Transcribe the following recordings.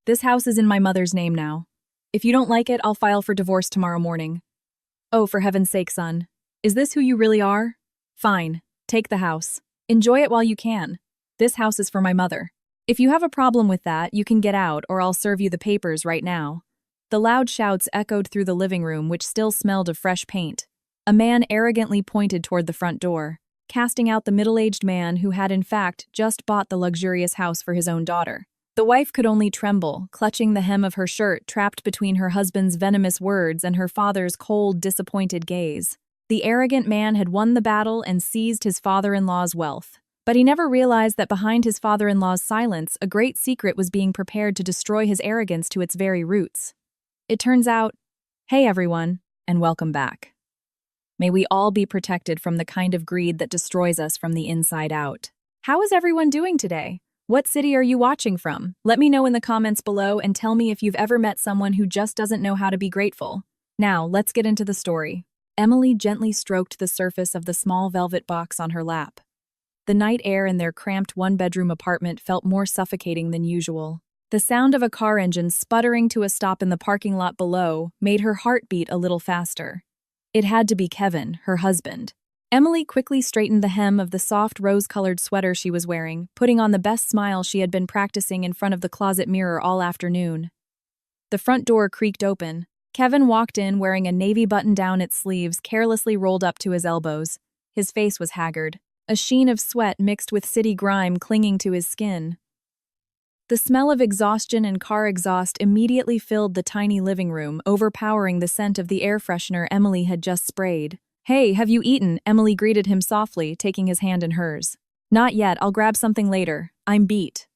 This house is in my mother's name now. If you don't like it, I'll file for divorce tomorrow morning. Oh, for heaven's sake, son. Is this who you really are? Fine. Take the house. Enjoy it while you can. This house is for my mother. If you have a problem with that, you can get out or I'll serve you the papers right now. The loud shouts echoed through the living room, which still smelled of fresh paint. A man arrogantly pointed toward the front door, casting out the middle-aged man who had in fact just bought the luxurious house for his own daughter. The wife could only tremble, clutching the hem of her shirt trapped between her husband's venomous words and her father's cold, disappointed gaze. The arrogant man had won the battle and seized his father-in-law's wealth. But he never realized that behind his father-in-law's silence, a great secret was being prepared to destroy his arrogance to its very roots. It turns out, hey everyone, and welcome back. May we all be protected from the kind of greed that destroys us from the inside out. How is everyone doing today? What city are you watching from? Let me know in the comments below and tell me if you've ever met someone who just doesn't know how to be grateful. Now, let's get into the story. Emily gently stroked the surface of the small velvet box on her lap. The night air in their cramped one-bedroom apartment felt more suffocating than usual. The sound of a car engine sputtering to a stop in the parking lot below made her heart beat a little faster. It had to be Kevin, her husband. Emily quickly straightened the hem of the soft rose-colored sweater she was wearing, putting on the best smile she had been practicing in front of the closet mirror all afternoon. The front door creaked open. Kevin walked in wearing a navy button-down its sleeves carelessly rolled up to his elbows. His face was haggard, a sheen of sweat mixed with city grime clinging to his skin. The smell of exhaustion and car exhaust immediately filled the tiny living room, overpowering the scent of the air freshener Emily had just sprayed. Hey, have you eaten? Emily greeted him softly, taking his hand in hers. Not yet, I'll grab something later. I'm beat.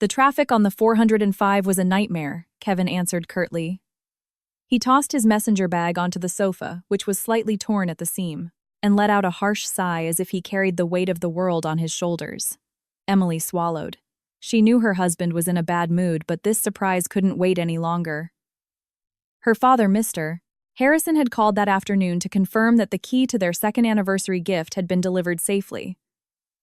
The traffic on the 405 was a nightmare, Kevin answered curtly. He tossed his messenger bag onto the sofa, which was slightly torn at the seam, and let out a harsh sigh as if he carried the weight of the world on his shoulders. Emily swallowed. She knew her husband was in a bad mood, but this surprise couldn't wait any longer. Her father missed her. Harrison had called that afternoon to confirm that the key to their second anniversary gift had been delivered safely.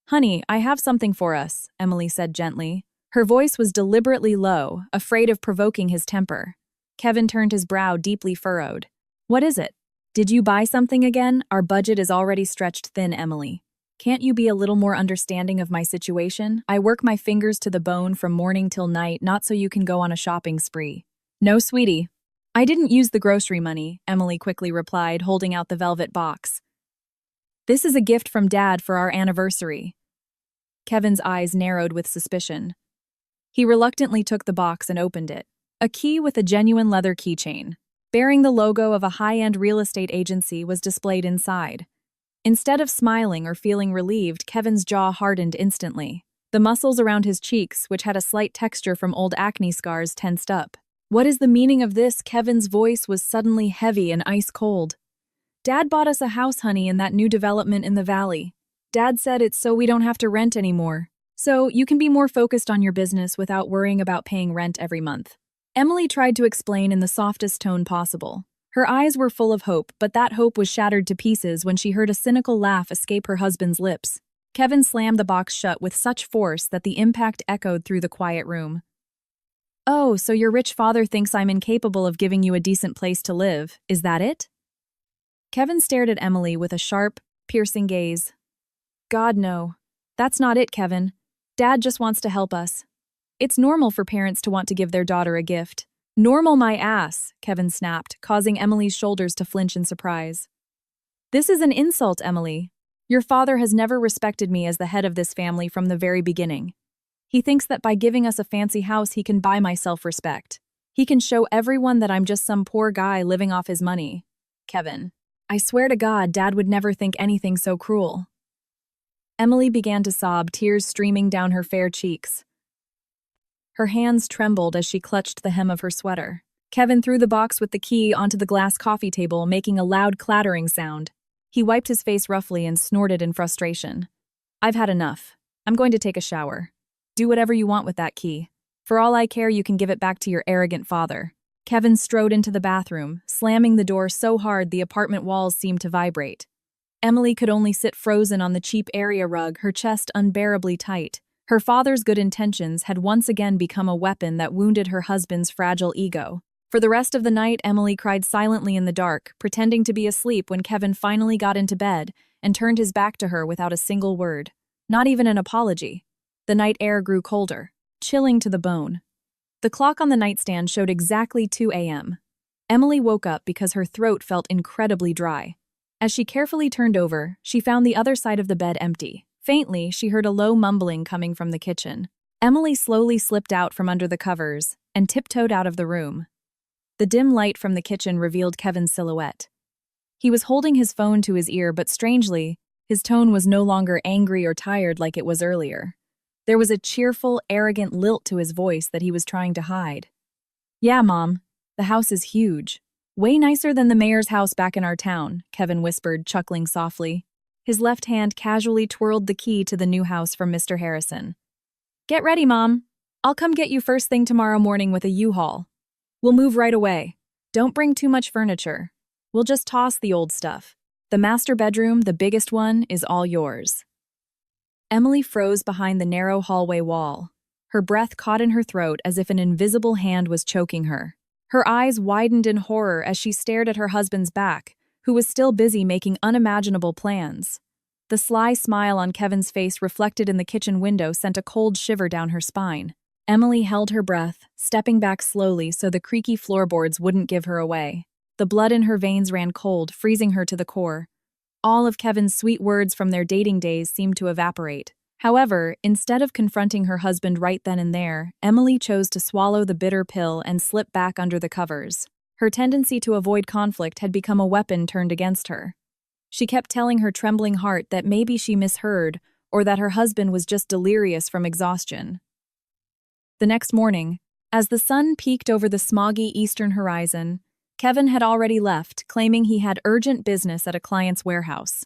Honey, I have something for us, Emily said gently. Her voice was deliberately low, afraid of provoking his temper. Kevin turned his brow deeply furrowed. What is it? Did you buy something again? Our budget is already stretched thin, Emily. Can't you be a little more understanding of my situation? I work my fingers to the bone from morning till night, not so you can go on a shopping spree. No, sweetie. I didn't use the grocery money, Emily quickly replied, holding out the velvet box. This is a gift from Dad for our anniversary. Kevin's eyes narrowed with suspicion. He reluctantly took the box and opened it. A key with a genuine leather keychain, bearing the logo of a high-end real estate agency, was displayed inside. Instead of smiling or feeling relieved, Kevin's jaw hardened instantly. The muscles around his cheeks, which had a slight texture from old acne scars, tensed up. What is the meaning of this? Kevin's voice was suddenly heavy and ice-cold. Dad bought us a house, honey, in that new development in the valley. Dad said it's so we don't have to rent anymore. So you can be more focused on your business without worrying about paying rent every month. Emily tried to explain in the softest tone possible. Her eyes were full of hope, but that hope was shattered to pieces when she heard a cynical laugh escape her husband's lips. Kevin slammed the box shut with such force that the impact echoed through the quiet room. Oh, so your rich father thinks I'm incapable of giving you a decent place to live, is that it? Kevin stared at Emily with a sharp, piercing gaze. God, no. That's not it, Kevin. Dad just wants to help us. It's normal for parents to want to give their daughter a gift. Normal my ass, Kevin snapped, causing Emily's shoulders to flinch in surprise. This is an insult, Emily. Your father has never respected me as the head of this family from the very beginning. He thinks that by giving us a fancy house he can buy my self-respect. He can show everyone that I'm just some poor guy living off his money. Kevin, I swear to God, Dad would never think anything so cruel. Emily began to sob, tears streaming down her fair cheeks. Her hands trembled as she clutched the hem of her sweater. Kevin threw the box with the key onto the glass coffee table, making a loud clattering sound. He wiped his face roughly and snorted in frustration. I've had enough. I'm going to take a shower. Do whatever you want with that key. For all I care, you can give it back to your arrogant father. Kevin strode into the bathroom, slamming the door so hard the apartment walls seemed to vibrate. Emily could only sit frozen on the cheap area rug, her chest unbearably tight. Her father's good intentions had once again become a weapon that wounded her husband's fragile ego. For the rest of the night, Emily cried silently in the dark, pretending to be asleep when Kevin finally got into bed and turned his back to her without a single word. Not even an apology. The night air grew colder, chilling to the bone. The clock on the nightstand showed exactly 2 a.m. Emily woke up because her throat felt incredibly dry. As she carefully turned over, she found the other side of the bed empty. Faintly, she heard a low mumbling coming from the kitchen. Emily slowly slipped out from under the covers and tiptoed out of the room. The dim light from the kitchen revealed Kevin's silhouette. He was holding his phone to his ear, but strangely, his tone was no longer angry or tired like it was earlier. There was a cheerful, arrogant lilt to his voice that he was trying to hide. "Yeah, Mom, the house is huge. Way nicer than the mayor's house back in our town," Kevin whispered, chuckling softly. His left hand casually twirled the key to the new house from Mr. Harrison. "Get ready, Mom. I'll come get you first thing tomorrow morning with a U-Haul. We'll move right away. Don't bring too much furniture. We'll just toss the old stuff. The master bedroom, the biggest one, is all yours." Emily froze behind the narrow hallway wall. Her breath caught in her throat as if an invisible hand was choking her. Her eyes widened in horror as she stared at her husband's back, who was still busy making unimaginable plans. The sly smile on Kevin's face reflected in the kitchen window sent a cold shiver down her spine. Emily held her breath, stepping back slowly so the creaky floorboards wouldn't give her away. The blood in her veins ran cold, freezing her to the core. All of Kevin's sweet words from their dating days seemed to evaporate. However, instead of confronting her husband right then and there, Emily chose to swallow the bitter pill and slip back under the covers. Her tendency to avoid conflict had become a weapon turned against her. She kept telling her trembling heart that maybe she misheard or that her husband was just delirious from exhaustion. The next morning, as the sun peeked over the smoggy eastern horizon, Kevin had already left, claiming he had urgent business at a client's warehouse.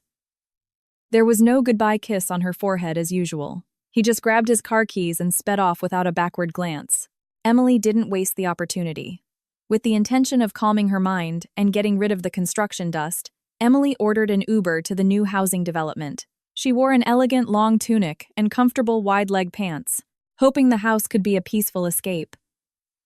There was no goodbye kiss on her forehead as usual. He just grabbed his car keys and sped off without a backward glance. Emily didn't waste the opportunity. With the intention of calming her mind and getting rid of the construction dust, Emily ordered an Uber to the new housing development. She wore an elegant long tunic and comfortable wide-leg pants, hoping the house could be a peaceful escape.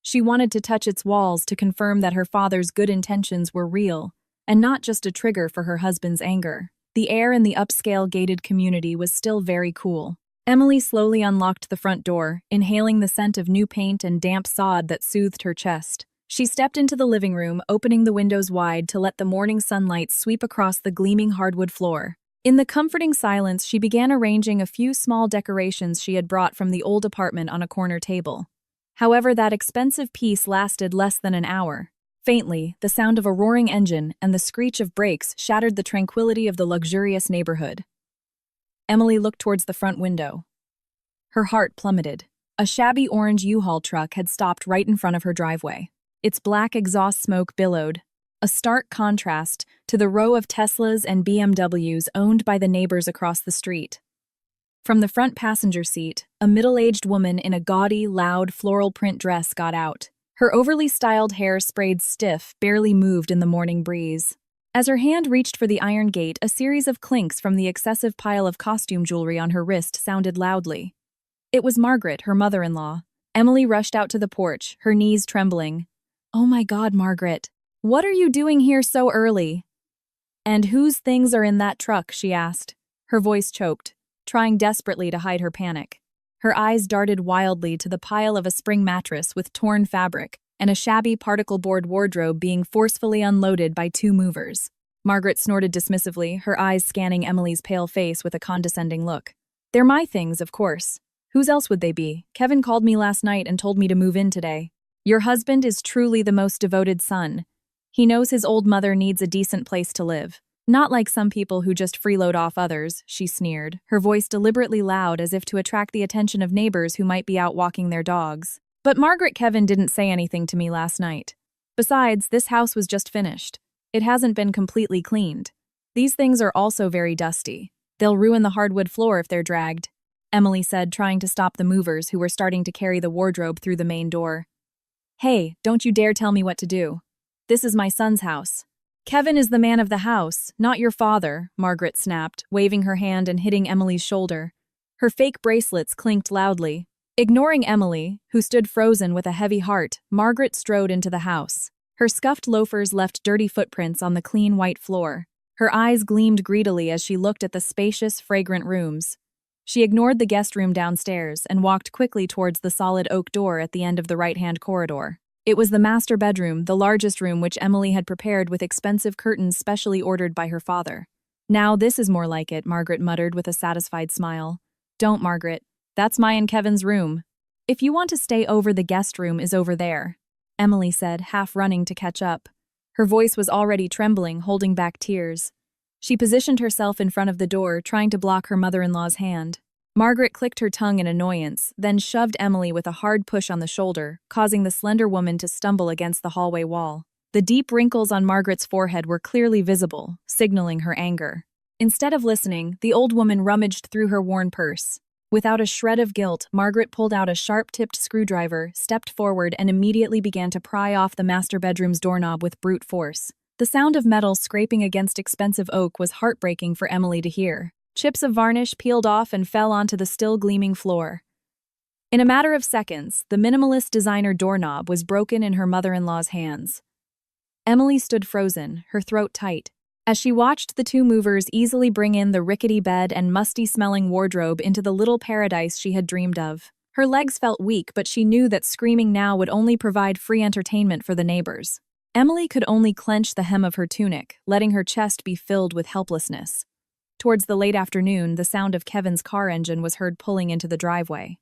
She wanted to touch its walls to confirm that her father's good intentions were real, and not just a trigger for her husband's anger. The air in the upscale gated community was still very cool. Emily slowly unlocked the front door, inhaling the scent of new paint and damp sod that soothed her chest. She stepped into the living room, opening the windows wide to let the morning sunlight sweep across the gleaming hardwood floor. In the comforting silence, she began arranging a few small decorations she had brought from the old apartment on a corner table. However, that expensive piece lasted less than an hour. Faintly, the sound of a roaring engine and the screech of brakes shattered the tranquility of the luxurious neighborhood. Emily looked towards the front window. Her heart plummeted. A shabby orange U-Haul truck had stopped right in front of her driveway. Its black exhaust smoke billowed, a stark contrast to the row of Teslas and BMWs owned by the neighbors across the street. From the front passenger seat, a middle-aged woman in a gaudy, loud floral print dress got out. Her overly styled hair sprayed stiff, barely moved in the morning breeze. As her hand reached for the iron gate, a series of clinks from the excessive pile of costume jewelry on her wrist sounded loudly. It was Margaret, her mother-in-law. Emily rushed out to the porch, her knees trembling. "Oh my God, Margaret. What are you doing here so early?" "And whose things are in that truck?" she asked. Her voice choked, trying desperately to hide her panic. Her eyes darted wildly to the pile of a spring mattress with torn fabric and a shabby particle board wardrobe being forcefully unloaded by two movers. Margaret snorted dismissively, her eyes scanning Emily's pale face with a condescending look. "They're my things, of course. Whose else would they be? Kevin called me last night and told me to move in today. Your husband is truly the most devoted son. He knows his old mother needs a decent place to live. Not like some people who just freeload off others," she sneered, her voice deliberately loud as if to attract the attention of neighbors who might be out walking their dogs. "But Margaret, Kevin didn't say anything to me last night. Besides, this house was just finished. It hasn't been completely cleaned. These things are also very dusty. They'll ruin the hardwood floor if they're dragged," Emily said, trying to stop the movers who were starting to carry the wardrobe through the main door. "Hey, don't you dare tell me what to do. This is my son's house." "Kevin is the man of the house, not your father," Margaret snapped, waving her hand and hitting Emily's shoulder. Her fake bracelets clinked loudly. Ignoring Emily, who stood frozen with a heavy heart, Margaret strode into the house. Her scuffed loafers left dirty footprints on the clean white floor. Her eyes gleamed greedily as she looked at the spacious, fragrant rooms. She ignored the guest room downstairs and walked quickly towards the solid oak door at the end of the right-hand corridor. It was the master bedroom, the largest room which Emily had prepared with expensive curtains specially ordered by her father. "Now this is more like it," Margaret muttered with a satisfied smile. "Don't, Margaret. That's my and Kevin's room. If you want to stay over, the guest room is over there," Emily said, half running to catch up. Her voice was already trembling, holding back tears. She positioned herself in front of the door, trying to block her mother-in-law's hand. Margaret clicked her tongue in annoyance, then shoved Emily with a hard push on the shoulder, causing the slender woman to stumble against the hallway wall. The deep wrinkles on Margaret's forehead were clearly visible, signaling her anger. Instead of listening, the old woman rummaged through her worn purse. Without a shred of guilt, Margaret pulled out a sharp-tipped screwdriver, stepped forward, and immediately began to pry off the master bedroom's doorknob with brute force. The sound of metal scraping against expensive oak was heartbreaking for Emily to hear. Chips of varnish peeled off and fell onto the still gleaming floor. In a matter of seconds, the minimalist designer doorknob was broken in her mother-in-law's hands. Emily stood frozen, her throat tight, as she watched the two movers easily bring in the rickety bed and musty-smelling wardrobe into the little paradise she had dreamed of. Her legs felt weak, but she knew that screaming now would only provide free entertainment for the neighbors. Emily could only clench the hem of her tunic, letting her chest be filled with helplessness. Towards the late afternoon, the sound of Kevin's car engine was heard pulling into the driveway.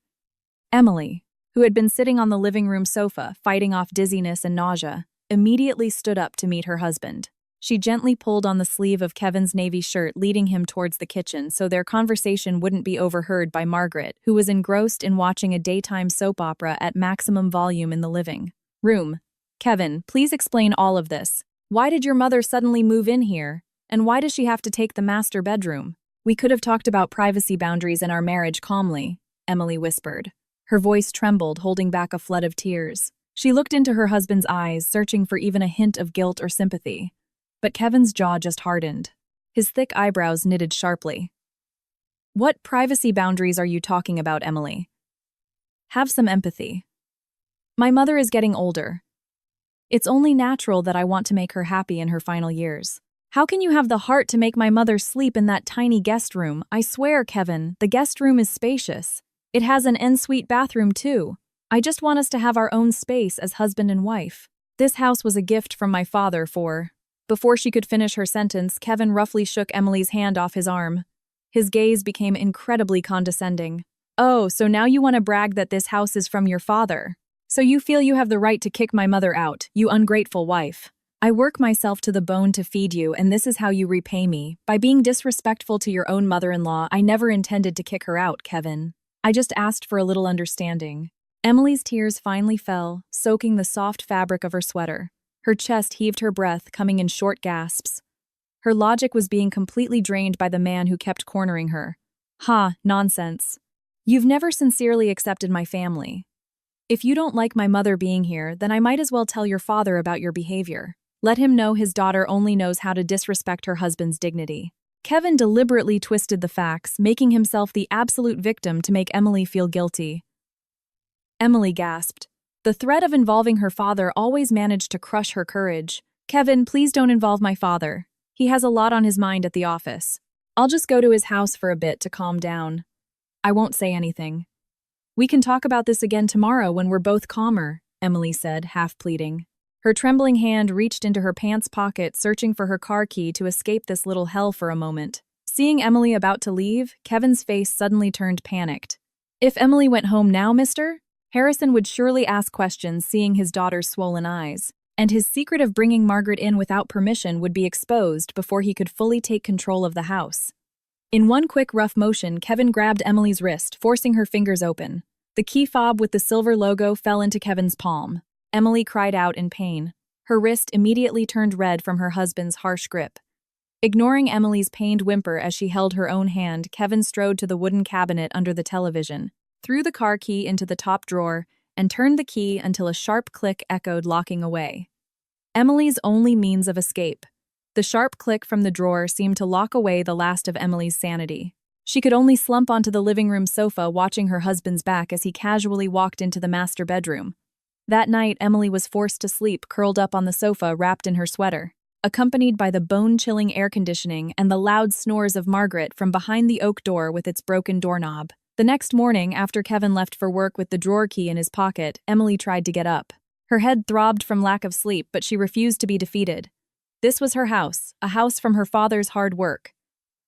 Emily, who had been sitting on the living room sofa, fighting off dizziness and nausea, immediately stood up to meet her husband. She gently pulled on the sleeve of Kevin's navy shirt, leading him towards the kitchen so their conversation wouldn't be overheard by Margaret, who was engrossed in watching a daytime soap opera at maximum volume in the living room. "Kevin, please explain all of this. Why did your mother suddenly move in here? And why does she have to take the master bedroom?" "We could have talked about privacy boundaries in our marriage calmly," Emily whispered. Her voice trembled, holding back a flood of tears. She looked into her husband's eyes, searching for even a hint of guilt or sympathy. But Kevin's jaw just hardened. His thick eyebrows knitted sharply. "What privacy boundaries are you talking about, Emily? Have some empathy. My mother is getting older. It's only natural that I want to make her happy in her final years. How can you have the heart to make my mother sleep in that tiny guest room? I swear, Kevin, the guest room is spacious. It has an ensuite bathroom, too. I just want us to have our own space as husband and wife. This house was a gift from my father for..." Before she could finish her sentence, Kevin roughly shook Emily's hand off his arm. His gaze became incredibly condescending. "Oh, so now you want to brag that this house is from your father? So you feel you have the right to kick my mother out, you ungrateful wife. I work myself to the bone to feed you, and this is how you repay me. By being disrespectful to your own mother-in-law, I never intended to kick her out, Kevin. I just asked for a little understanding." Emily's tears finally fell, soaking the soft fabric of her sweater. Her chest heaved her breath, coming in short gasps. Her logic was being completely drained by the man who kept cornering her. "Ha, nonsense. You've never sincerely accepted my family. If you don't like my mother being here, then I might as well tell your father about your behavior. Let him know his daughter only knows how to disrespect her husband's dignity." Kevin deliberately twisted the facts, making himself the absolute victim to make Emily feel guilty. Emily gasped. The threat of involving her father always managed to crush her courage. "Kevin, please don't involve my father. He has a lot on his mind at the office. I'll just go to his house for a bit to calm down. I won't say anything. We can talk about this again tomorrow when we're both calmer," Emily said, half pleading. Her trembling hand reached into her pants pocket, searching for her car key to escape this little hell for a moment. Seeing Emily about to leave, Kevin's face suddenly turned panicked. If Emily went home now, mister? Harrison would surely ask questions, seeing his daughter's swollen eyes, and his secret of bringing Margaret in without permission would be exposed before he could fully take control of the house. In one quick rough motion, Kevin grabbed Emily's wrist, forcing her fingers open. The key fob with the silver logo fell into Kevin's palm. Emily cried out in pain. Her wrist immediately turned red from her husband's harsh grip. Ignoring Emily's pained whimper as she held her own hand, Kevin strode to the wooden cabinet under the television, threw the car key into the top drawer, and turned the key until a sharp click echoed, locking away. Emily's only means of escape. The sharp click from the drawer seemed to lock away the last of Emily's sanity. She could only slump onto the living room sofa watching her husband's back as he casually walked into the master bedroom. That night, Emily was forced to sleep curled up on the sofa wrapped in her sweater, accompanied by the bone-chilling air conditioning and the loud snores of Margaret from behind the oak door with its broken doorknob. The next morning, after Kevin left for work with the drawer key in his pocket, Emily tried to get up. Her head throbbed from lack of sleep, but she refused to be defeated. This was her house, a house from her father's hard work.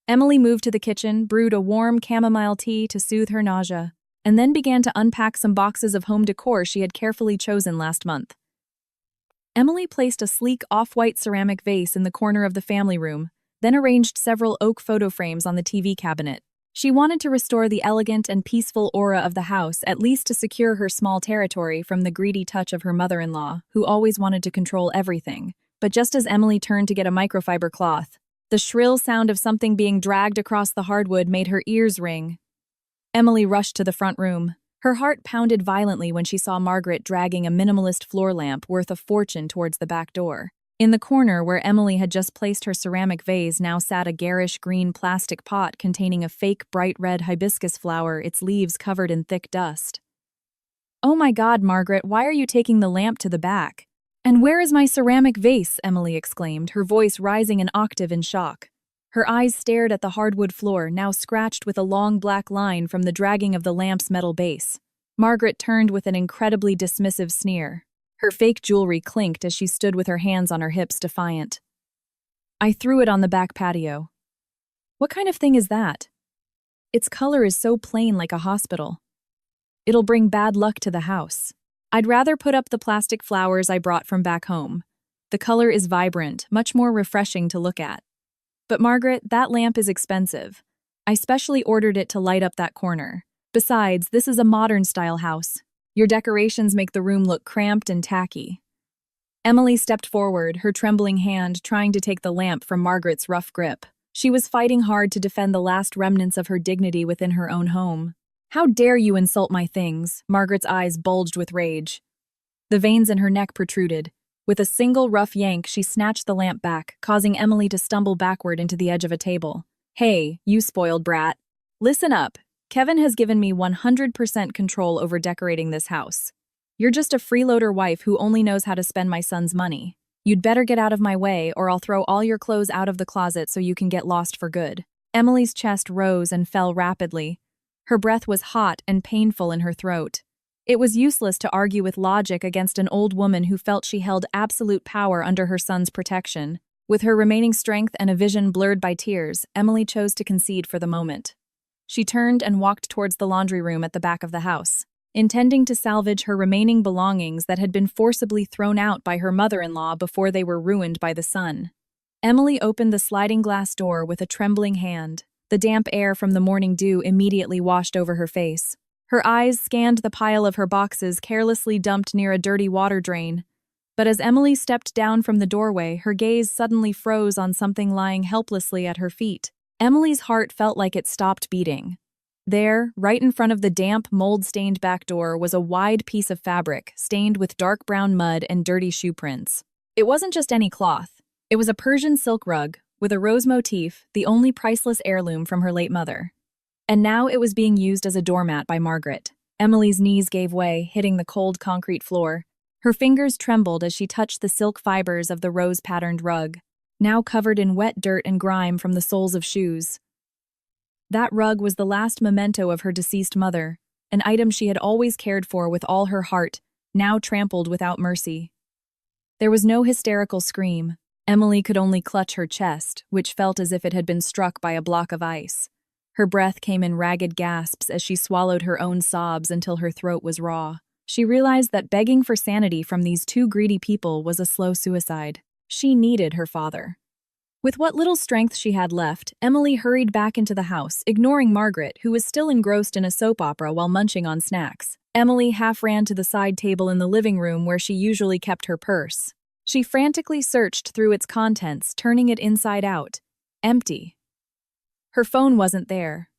Emily moved to the kitchen, brewed a warm chamomile tea to soothe her nausea, and then began to unpack some boxes of home decor she had carefully chosen last month. Emily placed a sleek off-white ceramic vase in the corner of the family room, then arranged several oak photo frames on the TV cabinet. She wanted to restore the elegant and peaceful aura of the house, at least to secure her small territory from the greedy touch of her mother-in-law, who always wanted to control everything. But just as Emily turned to get a microfiber cloth, the shrill sound of something being dragged across the hardwood made her ears ring. Emily rushed to the front room. Her heart pounded violently when she saw Margaret dragging a minimalist floor lamp worth a fortune towards the back door. In the corner where Emily had just placed her ceramic vase now sat a garish green plastic pot containing a fake bright red hibiscus flower, its leaves covered in thick dust. "Oh my God, Margaret, why are you taking the lamp to the back? And where is my ceramic vase?" Emily exclaimed, her voice rising an octave in shock. Her eyes stared at the hardwood floor, now scratched with a long black line from the dragging of the lamp's metal base. Margaret turned with an incredibly dismissive sneer. Her fake jewelry clinked as she stood with her hands on her hips, defiant. "I threw it on the back patio." "What kind of thing is that?" "Its color is so plain, like a hospital. It'll bring bad luck to the house. I'd rather put up the plastic flowers I brought from back home. The color is vibrant, much more refreshing to look at. But Margaret, that lamp is expensive. I specially ordered it to light up that corner. Besides, this is a modern-style house. Your decorations make the room look cramped and tacky." Emily stepped forward, her trembling hand trying to take the lamp from Margaret's rough grip. She was fighting hard to defend the last remnants of her dignity within her own home. "How dare you insult my things?" Margaret's eyes bulged with rage. The veins in her neck protruded. With a single rough yank, she snatched the lamp back, causing Emily to stumble backward into the edge of a table. "Hey, you spoiled brat. Listen up. Kevin has given me 100% control over decorating this house. You're just a freeloader wife who only knows how to spend my son's money. You'd better get out of my way, or I'll throw all your clothes out of the closet so you can get lost for good." Emily's chest rose and fell rapidly. Her breath was hot and painful in her throat. It was useless to argue with logic against an old woman who felt she held absolute power under her son's protection. With her remaining strength and a vision blurred by tears, Emily chose to concede for the moment. She turned and walked towards the laundry room at the back of the house, intending to salvage her remaining belongings that had been forcibly thrown out by her mother-in-law before they were ruined by the sun. Emily opened the sliding glass door with a trembling hand. The damp air from the morning dew immediately washed over her face. Her eyes scanned the pile of her boxes carelessly dumped near a dirty water drain. But as Emily stepped down from the doorway, her gaze suddenly froze on something lying helplessly at her feet. Emily's heart felt like it stopped beating. There, right in front of the damp, mold-stained back door, was a wide piece of fabric, stained with dark brown mud and dirty shoe prints. It wasn't just any cloth. It was a Persian silk rug, with a rose motif, the only priceless heirloom from her late mother. And now it was being used as a doormat by Margaret. Emily's knees gave way, hitting the cold concrete floor. Her fingers trembled as she touched the silk fibers of the rose-patterned rug, now covered in wet dirt and grime from the soles of shoes. That rug was the last memento of her deceased mother, an item she had always cared for with all her heart, now trampled without mercy. There was no hysterical scream. Emily could only clutch her chest, which felt as if it had been struck by a block of ice. Her breath came in ragged gasps as she swallowed her own sobs until her throat was raw. She realized that begging for sanity from these two greedy people was a slow suicide. She needed her father. With what little strength she had left, Emily hurried back into the house, ignoring Margaret, who was still engrossed in a soap opera while munching on snacks. Emily half ran to the side table in the living room where she usually kept her purse. She frantically searched through its contents, turning it inside out. Empty. Her phone wasn't there.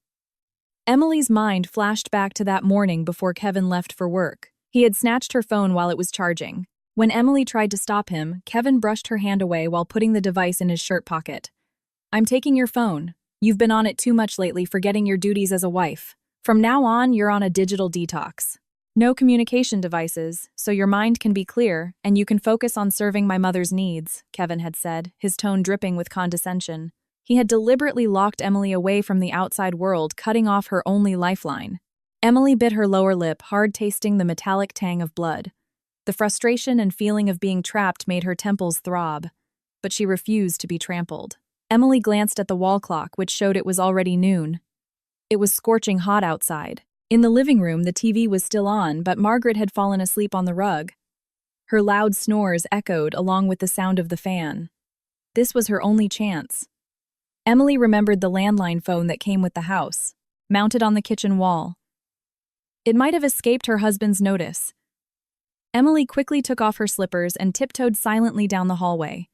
Emily's mind flashed back to that morning before Kevin left for work. He had snatched her phone while it was charging. When Emily tried to stop him, Kevin brushed her hand away while putting the device in his shirt pocket. "I'm taking your phone. You've been on it too much lately, forgetting your duties as a wife. From now on, you're on a digital detox. No communication devices, so your mind can be clear and you can focus on serving my mother's needs, Kevin had said, his tone dripping with condescension. He had deliberately locked Emily away from the outside world, cutting off her only lifeline. Emily bit her lower lip, hard tasting the metallic tang of blood. The frustration and feeling of being trapped made her temples throb, but she refused to be trampled. Emily glanced at the wall clock, which showed it was already noon. It was scorching hot outside. In the living room, the TV was still on, but Margaret had fallen asleep on the rug. Her loud snores echoed along with the sound of the fan. This was her only chance. Emily remembered the landline phone that came with the house, mounted on the kitchen wall. It might have escaped her husband's notice. Emily quickly took off her slippers and tiptoed silently down the hallway.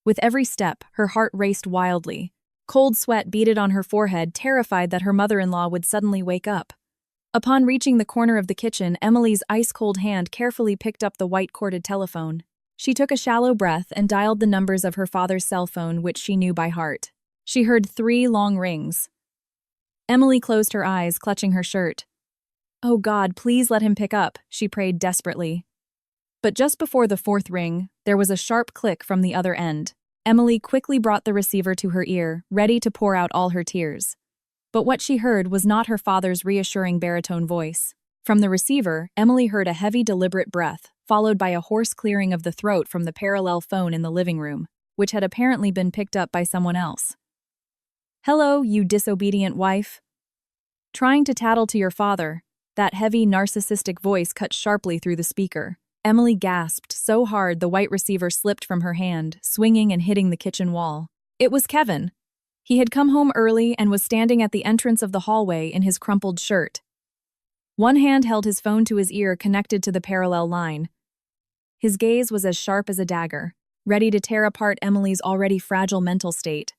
With every step, her heart raced wildly. Cold sweat beaded on her forehead, terrified that her mother-in-law would suddenly wake up. Upon reaching the corner of the kitchen, Emily's ice-cold hand carefully picked up the white-corded telephone. She took a shallow breath and dialed the numbers of her father's cell phone, which she knew by heart. She heard 3 long rings. Emily closed her eyes, clutching her shirt. "Oh God, please let him pick up," she prayed desperately. But just before the 4th ring, there was a sharp click from the other end. Emily quickly brought the receiver to her ear, ready to pour out all her tears. But what she heard was not her father's reassuring baritone voice. From the receiver, Emily heard a heavy, deliberate breath, followed by a hoarse clearing of the throat from the parallel phone in the living room, which had apparently been picked up by someone else. "Hello, you disobedient wife." Trying to tattle to your father, that heavy, narcissistic voice cut sharply through the speaker. Emily gasped so hard the white receiver slipped from her hand, swinging and hitting the kitchen wall. It was Kevin. He had come home early and was standing at the entrance of the hallway in his crumpled shirt. One hand held his phone to his ear, connected to the parallel line. His gaze was as sharp as a dagger, ready to tear apart Emily's already fragile mental state.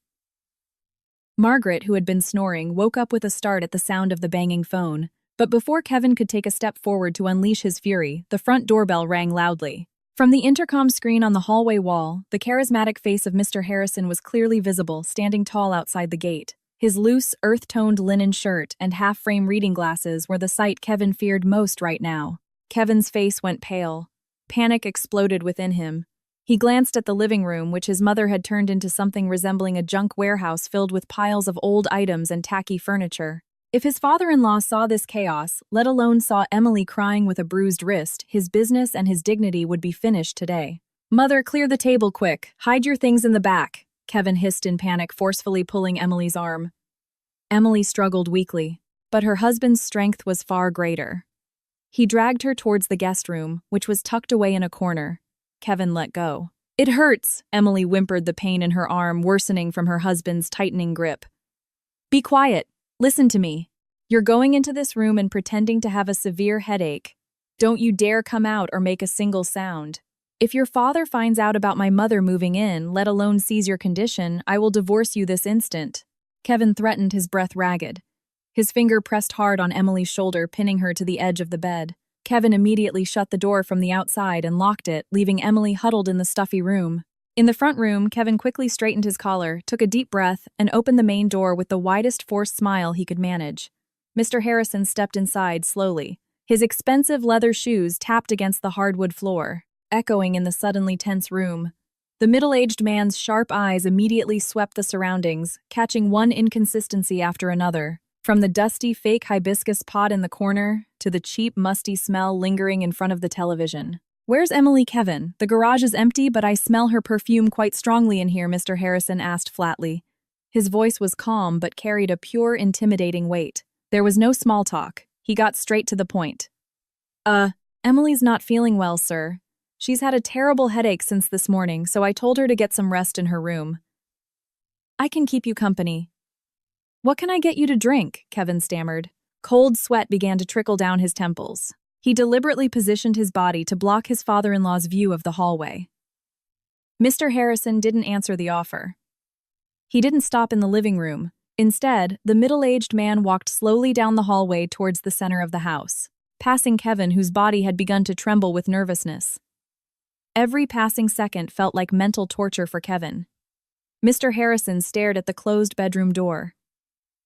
Margaret, who had been snoring, woke up with a start at the sound of the banging phone. But before Kevin could take a step forward to unleash his fury, the front doorbell rang loudly. From the intercom screen on the hallway wall, the charismatic face of Mr. Harrison was clearly visible, standing tall outside the gate. His loose, earth-toned linen shirt and half-frame reading glasses were the sight Kevin feared most right now. Kevin's face went pale. Panic exploded within him. He glanced at the living room, which his mother had turned into something resembling a junk warehouse filled with piles of old items and tacky furniture. If his father-in-law saw this chaos, let alone saw Emily crying with a bruised wrist, his business and his dignity would be finished today. "Mother, clear the table quick. Hide your things in the back," Kevin hissed in panic, forcefully pulling Emily's arm. Emily struggled weakly, but her husband's strength was far greater. He dragged her towards the guest room, which was tucked away in a corner. Kevin let go. "It hurts," Emily whimpered, the pain in her arm worsening from her husband's tightening grip. "Be quiet. Listen to me. You're going into this room and pretending to have a severe headache. Don't you dare come out or make a single sound. If your father finds out about my mother moving in, let alone sees your condition, I will divorce you this instant." Kevin threatened, his breath ragged. His finger pressed hard on Emily's shoulder, pinning her to the edge of the bed. Kevin immediately shut the door from the outside and locked it, leaving Emily huddled in the stuffy room. In the front room, Kevin quickly straightened his collar, took a deep breath, and opened the main door with the widest forced smile he could manage. Mr. Harrison stepped inside slowly. His expensive leather shoes tapped against the hardwood floor, echoing in the suddenly tense room. The middle-aged man's sharp eyes immediately swept the surroundings, catching one inconsistency after another. From the dusty fake hibiscus pot in the corner to the cheap, musty smell lingering in front of the television. "Where's Emily, Kevin? The garage is empty, but I smell her perfume quite strongly in here," Mr. Harrison asked flatly. His voice was calm but carried a pure, intimidating weight. There was no small talk. He got straight to the point. Emily's not feeling well, sir. She's had a terrible headache since this morning, so I told her to get some rest in her room." "I can keep you company." "What can I get you to drink?" Kevin stammered. Cold sweat began to trickle down his temples. He deliberately positioned his body to block his father-in-law's view of the hallway. Mr. Harrison didn't answer the offer. He didn't stop in the living room. Instead, the middle-aged man walked slowly down the hallway towards the center of the house, passing Kevin, whose body had begun to tremble with nervousness. Every passing second felt like mental torture for Kevin. Mr. Harrison stared at the closed bedroom door.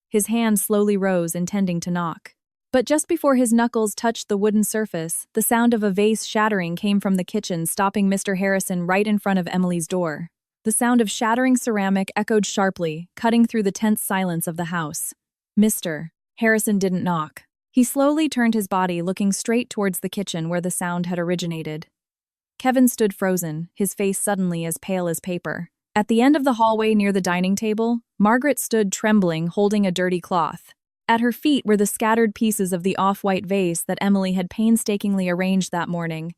His hand slowly rose, intending to knock. But just before his knuckles touched the wooden surface, the sound of a vase shattering came from the kitchen, stopping Mr. Harrison right in front of Emily's door. The sound of shattering ceramic echoed sharply, cutting through the tense silence of the house. Mr. Harrison didn't knock. He slowly turned his body, looking straight towards the kitchen where the sound had originated. Kevin stood frozen, his face suddenly as pale as paper. At the end of the hallway near the dining table, Margaret stood trembling, holding a dirty cloth. At her feet were the scattered pieces of the off-white vase that Emily had painstakingly arranged that morning.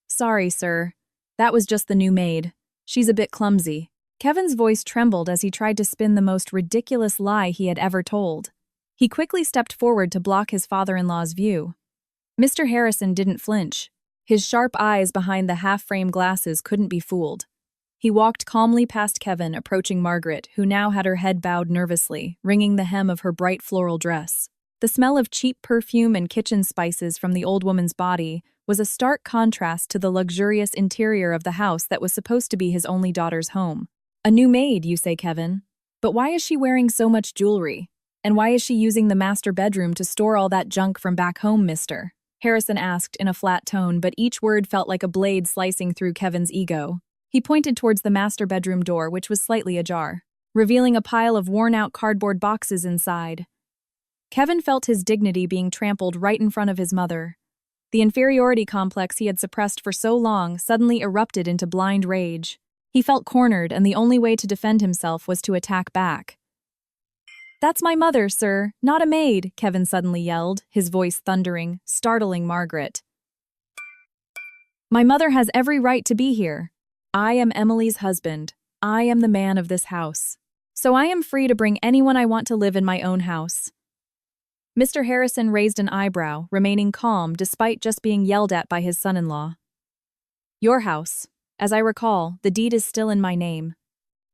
"Sorry, sir. That was just the new maid. She's a bit clumsy." Kevin's voice trembled as he tried to spin the most ridiculous lie he had ever told. He quickly stepped forward to block his father-in-law's view. Mr. Harrison didn't flinch. His sharp eyes behind the half-frame glasses couldn't be fooled. He walked calmly past Kevin, approaching Margaret, who now had her head bowed nervously, wringing the hem of her bright floral dress. The smell of cheap perfume and kitchen spices from the old woman's body was a stark contrast to the luxurious interior of the house that was supposed to be his only daughter's home. "A new maid, you say, Kevin? But why is she wearing so much jewelry? And why is she using the master bedroom to store all that junk from back home, mister?" Harrison asked in a flat tone, but each word felt like a blade slicing through Kevin's ego. He pointed towards the master bedroom door, which was slightly ajar, revealing a pile of worn-out cardboard boxes inside. Kevin felt his dignity being trampled right in front of his mother. The inferiority complex he had suppressed for so long suddenly erupted into blind rage. He felt cornered, and the only way to defend himself was to attack back. "That's my mother, sir, not a maid," Kevin suddenly yelled, his voice thundering, startling Margaret. "My mother has every right to be here. I am Emily's husband. I am the man of this house. So I am free to bring anyone I want to live in my own house." Mr. Harrison raised an eyebrow, remaining calm despite just being yelled at by his son-in-law. "Your house. As I recall, the deed is still in my name.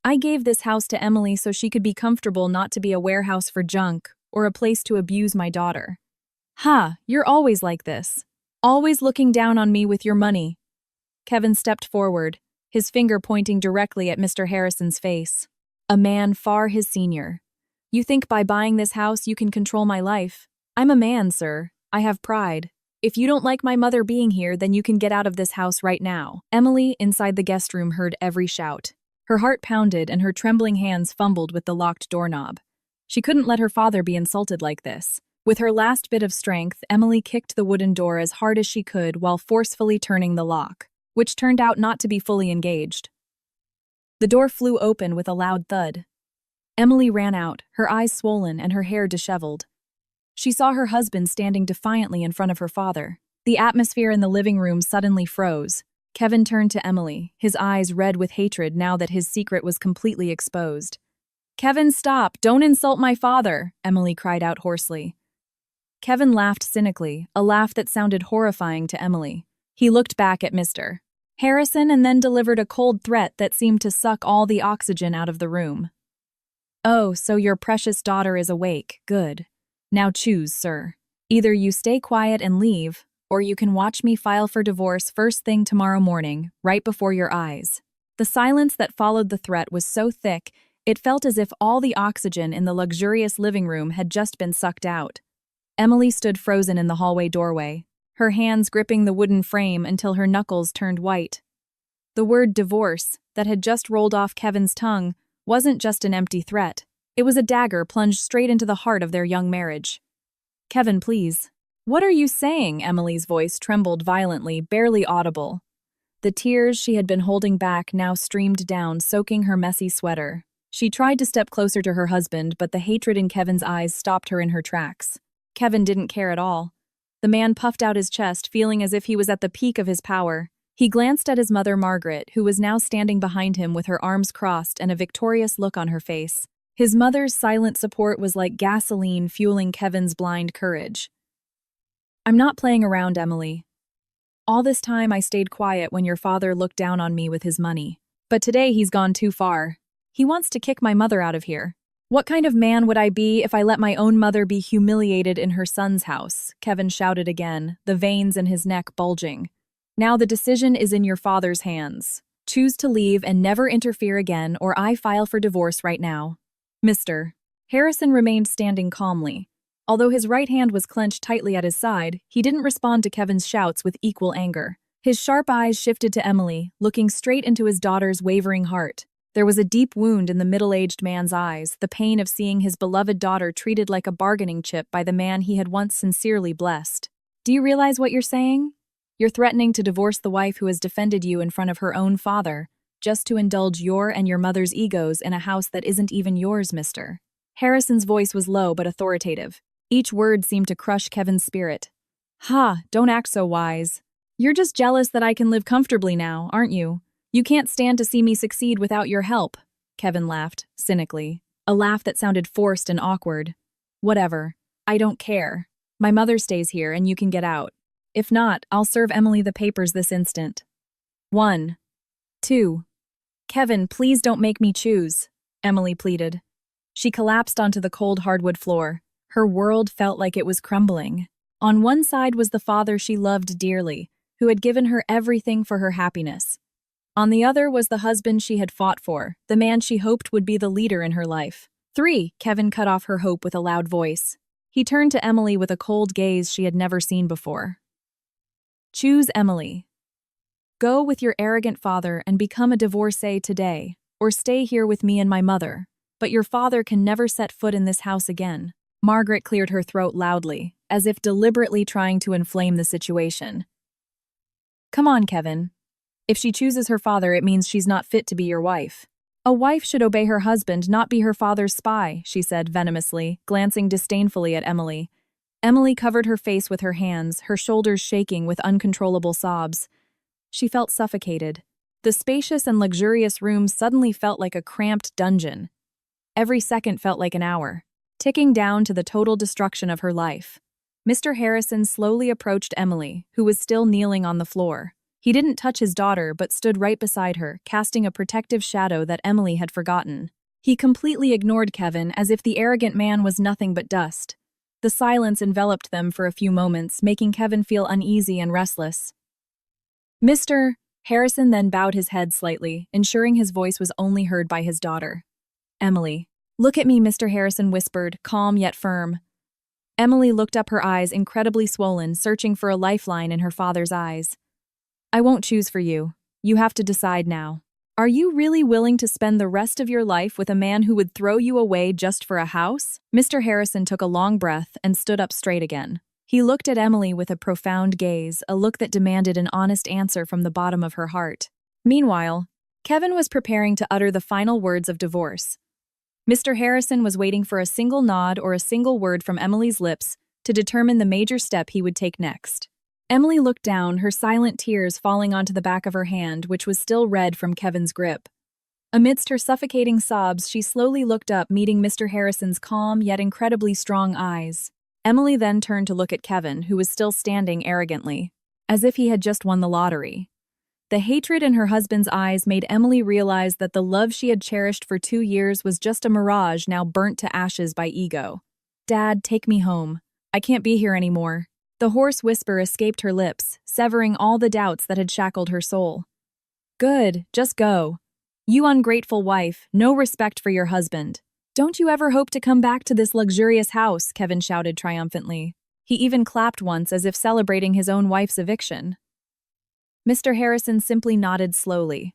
I gave this house to Emily so she could be comfortable, not to be a warehouse for junk or a place to abuse my daughter." "Ha, you're always like this. Always looking down on me with your money." Kevin stepped forward, his finger pointing directly at Mr. Harrison's face. A man far his senior. "You think by buying this house you can control my life? I'm a man, sir. I have pride. If you don't like my mother being here, then you can get out of this house right now." Emily, inside the guest room, heard every shout. Her heart pounded and her trembling hands fumbled with the locked doorknob. She couldn't let her father be insulted like this. With her last bit of strength, Emily kicked the wooden door as hard as she could while forcefully turning the lock, which turned out not to be fully engaged. The door flew open with a loud thud. Emily ran out, her eyes swollen and her hair disheveled. She saw her husband standing defiantly in front of her father. The atmosphere in the living room suddenly froze. Kevin turned to Emily, his eyes red with hatred now that his secret was completely exposed. "Kevin, stop! Don't insult my father!" Emily cried out hoarsely. Kevin laughed cynically, a laugh that sounded horrifying to Emily. He looked back at Mr. Harrison and then delivered a cold threat that seemed to suck all the oxygen out of the room. "Oh, so your precious daughter is awake. Good. Now choose, sir. Either you stay quiet and leave, or you can watch me file for divorce first thing tomorrow morning, right before your eyes." The silence that followed the threat was so thick, it felt as if all the oxygen in the luxurious living room had just been sucked out. Emily stood frozen in the hallway doorway, her hands gripping the wooden frame until her knuckles turned white. The word divorce, that had just rolled off Kevin's tongue, wasn't just an empty threat. It was a dagger plunged straight into the heart of their young marriage. "Kevin, please." "What are you saying?" Emily's voice trembled violently, barely audible. The tears she had been holding back now streamed down, soaking her messy sweater. She tried to step closer to her husband, but the hatred in Kevin's eyes stopped her in her tracks. Kevin didn't care at all. The man puffed out his chest, feeling as if he was at the peak of his power. He glanced at his mother, Margaret, who was now standing behind him with her arms crossed and a victorious look on her face. His mother's silent support was like gasoline fueling Kevin's blind courage. "I'm not playing around, Emily. All this time I stayed quiet when your father looked down on me with his money. But today he's gone too far. He wants to kick my mother out of here. What kind of man would I be if I let my own mother be humiliated in her son's house?" Kevin shouted again, the veins in his neck bulging. "Now the decision is in your father's hands. Choose to leave and never interfere again, or I file for divorce right now. Mr. Harrison remained standing calmly. Although his right hand was clenched tightly at his side, he didn't respond to Kevin's shouts with equal anger. His sharp eyes shifted to Emily, looking straight into his daughter's wavering heart. There was a deep wound in the middle-aged man's eyes, the pain of seeing his beloved daughter treated like a bargaining chip by the man he had once sincerely blessed. Do you realize what you're saying? You're threatening to divorce the wife who has defended you in front of her own father, just to indulge your and your mother's egos in a house that isn't even yours, mister. Harrison's voice was low but authoritative. Each word seemed to crush Kevin's spirit. Ha, don't act so wise. You're just jealous that I can live comfortably now, aren't you? You can't stand to see me succeed without your help, Kevin laughed, cynically. A laugh that sounded forced and awkward. Whatever. I don't care. My mother stays here and you can get out. If not, I'll serve Emily the papers this instant. 1. 2. Kevin, please don't make me choose, Emily pleaded. She collapsed onto the cold hardwood floor. Her world felt like it was crumbling. On one side was the father she loved dearly, who had given her everything for her happiness. On the other was the husband she had fought for, the man she hoped would be the leader in her life. 3. Kevin cut off her hope with a loud voice. He turned to Emily with a cold gaze she had never seen before. Choose Emily. Go with your arrogant father and become a divorcee today, or stay here with me and my mother. But your father can never set foot in this house again. Margaret cleared her throat loudly, as if deliberately trying to inflame the situation. Come on, Kevin. If she chooses her father, it means she's not fit to be your wife. A wife should obey her husband, not be her father's spy, she said venomously, glancing disdainfully at Emily. Emily covered her face with her hands, her shoulders shaking with uncontrollable sobs. She felt suffocated. The spacious and luxurious room suddenly felt like a cramped dungeon. Every second felt like an hour, ticking down to the total destruction of her life. Mr. Harrison slowly approached Emily, who was still kneeling on the floor. He didn't touch his daughter but stood right beside her, casting a protective shadow that Emily had forgotten. He completely ignored Kevin as if the arrogant man was nothing but dust. The silence enveloped them for a few moments, making Kevin feel uneasy and restless. Mr. Harrison then bowed his head slightly, ensuring his voice was only heard by his daughter. Emily. Look at me, Mr. Harrison whispered, calm yet firm. Emily looked up, her eyes incredibly swollen, searching for a lifeline in her father's eyes. I won't choose for you. You have to decide now. Are you really willing to spend the rest of your life with a man who would throw you away just for a house? Mr. Harrison took a long breath and stood up straight again. He looked at Emily with a profound gaze, a look that demanded an honest answer from the bottom of her heart. Meanwhile, Kevin was preparing to utter the final words of divorce. Mr. Harrison was waiting for a single nod or a single word from Emily's lips to determine the major step he would take next. Emily looked down, her silent tears falling onto the back of her hand, which was still red from Kevin's grip. Amidst her suffocating sobs, she slowly looked up, meeting Mr. Harrison's calm yet incredibly strong eyes. Emily then turned to look at Kevin, who was still standing arrogantly, as if he had just won the lottery. The hatred in her husband's eyes made Emily realize that the love she had cherished for 2 years was just a mirage now burnt to ashes by ego. Dad, take me home. I can't be here anymore. The hoarse whisper escaped her lips, severing all the doubts that had shackled her soul. Good, just go. You ungrateful wife, no respect for your husband. Don't you ever hope to come back to this luxurious house, Kevin shouted triumphantly. He even clapped once as if celebrating his own wife's eviction. Mr. Harrison simply nodded slowly.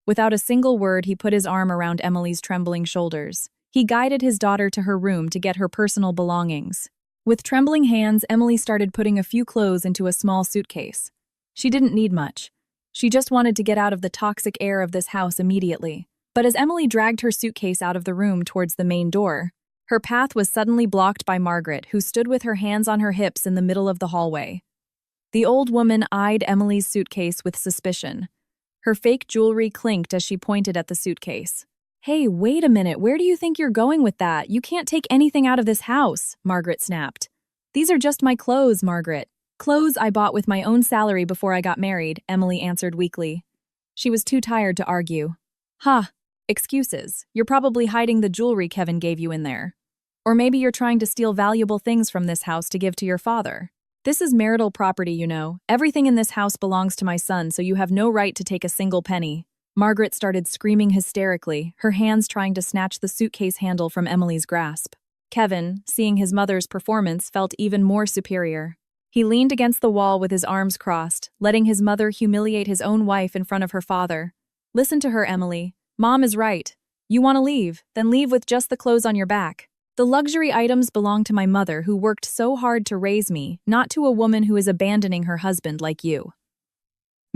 Without a single word, he put his arm around Emily's trembling shoulders. He guided his daughter to her room to get her personal belongings. With trembling hands, Emily started putting a few clothes into a small suitcase. She didn't need much. She just wanted to get out of the toxic air of this house immediately. But as Emily dragged her suitcase out of the room towards the main door, her path was suddenly blocked by Margaret, who stood with her hands on her hips in the middle of the hallway. The old woman eyed Emily's suitcase with suspicion. Her fake jewelry clinked as she pointed at the suitcase. Hey, wait a minute, where do you think you're going with that? You can't take anything out of this house, Margaret snapped. These are just my clothes, Margaret. Clothes I bought with my own salary before I got married, Emily answered weakly. She was too tired to argue. Ha, excuses. You're probably hiding the jewelry Kevin gave you in there. Or maybe you're trying to steal valuable things from this house to give to your father. This is marital property, you know. Everything in this house belongs to my son, so you have no right to take a single penny. Margaret started screaming hysterically, her hands trying to snatch the suitcase handle from Emily's grasp. Kevin, seeing his mother's performance, felt even more superior. He leaned against the wall with his arms crossed, letting his mother humiliate his own wife in front of her father. Listen to her, Emily. Mom is right. You want to leave? Then leave with just the clothes on your back. The luxury items belong to my mother, who worked so hard to raise me, not to a woman who is abandoning her husband like you.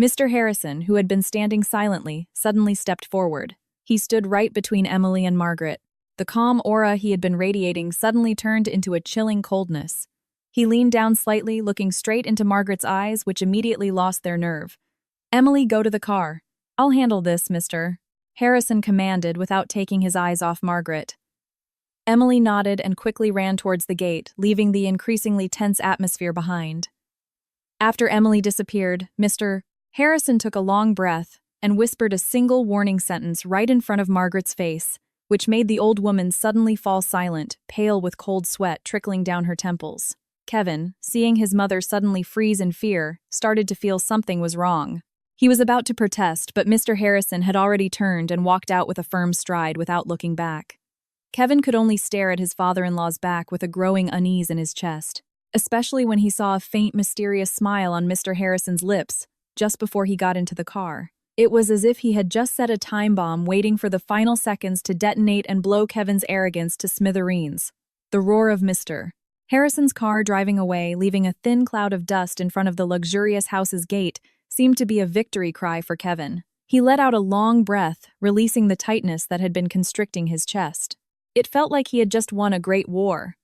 Mr. Harrison, who had been standing silently, suddenly stepped forward. He stood right between Emily and Margaret. The calm aura he had been radiating suddenly turned into a chilling coldness. He leaned down slightly, looking straight into Margaret's eyes, which immediately lost their nerve. Emily, go to the car. I'll handle this, Mr. Harrison commanded without taking his eyes off Margaret. Emily nodded and quickly ran towards the gate, leaving the increasingly tense atmosphere behind. After Emily disappeared, Mr. Harrison took a long breath and whispered a single warning sentence right in front of Margaret's face, which made the old woman suddenly fall silent, pale with cold sweat trickling down her temples. Kevin, seeing his mother suddenly freeze in fear, started to feel something was wrong. He was about to protest, but Mr. Harrison had already turned and walked out with a firm stride without looking back. Kevin could only stare at his father-in-law's back with a growing unease in his chest, especially when he saw a faint, mysterious smile on Mr. Harrison's lips just before he got into the car. It was as if he had just set a time bomb waiting for the final seconds to detonate and blow Kevin's arrogance to smithereens. The roar of Mr. Harrison's car driving away, leaving a thin cloud of dust in front of the luxurious house's gate, seemed to be a victory cry for Kevin. He let out a long breath, releasing the tightness that had been constricting his chest. It felt like he had just won a great war.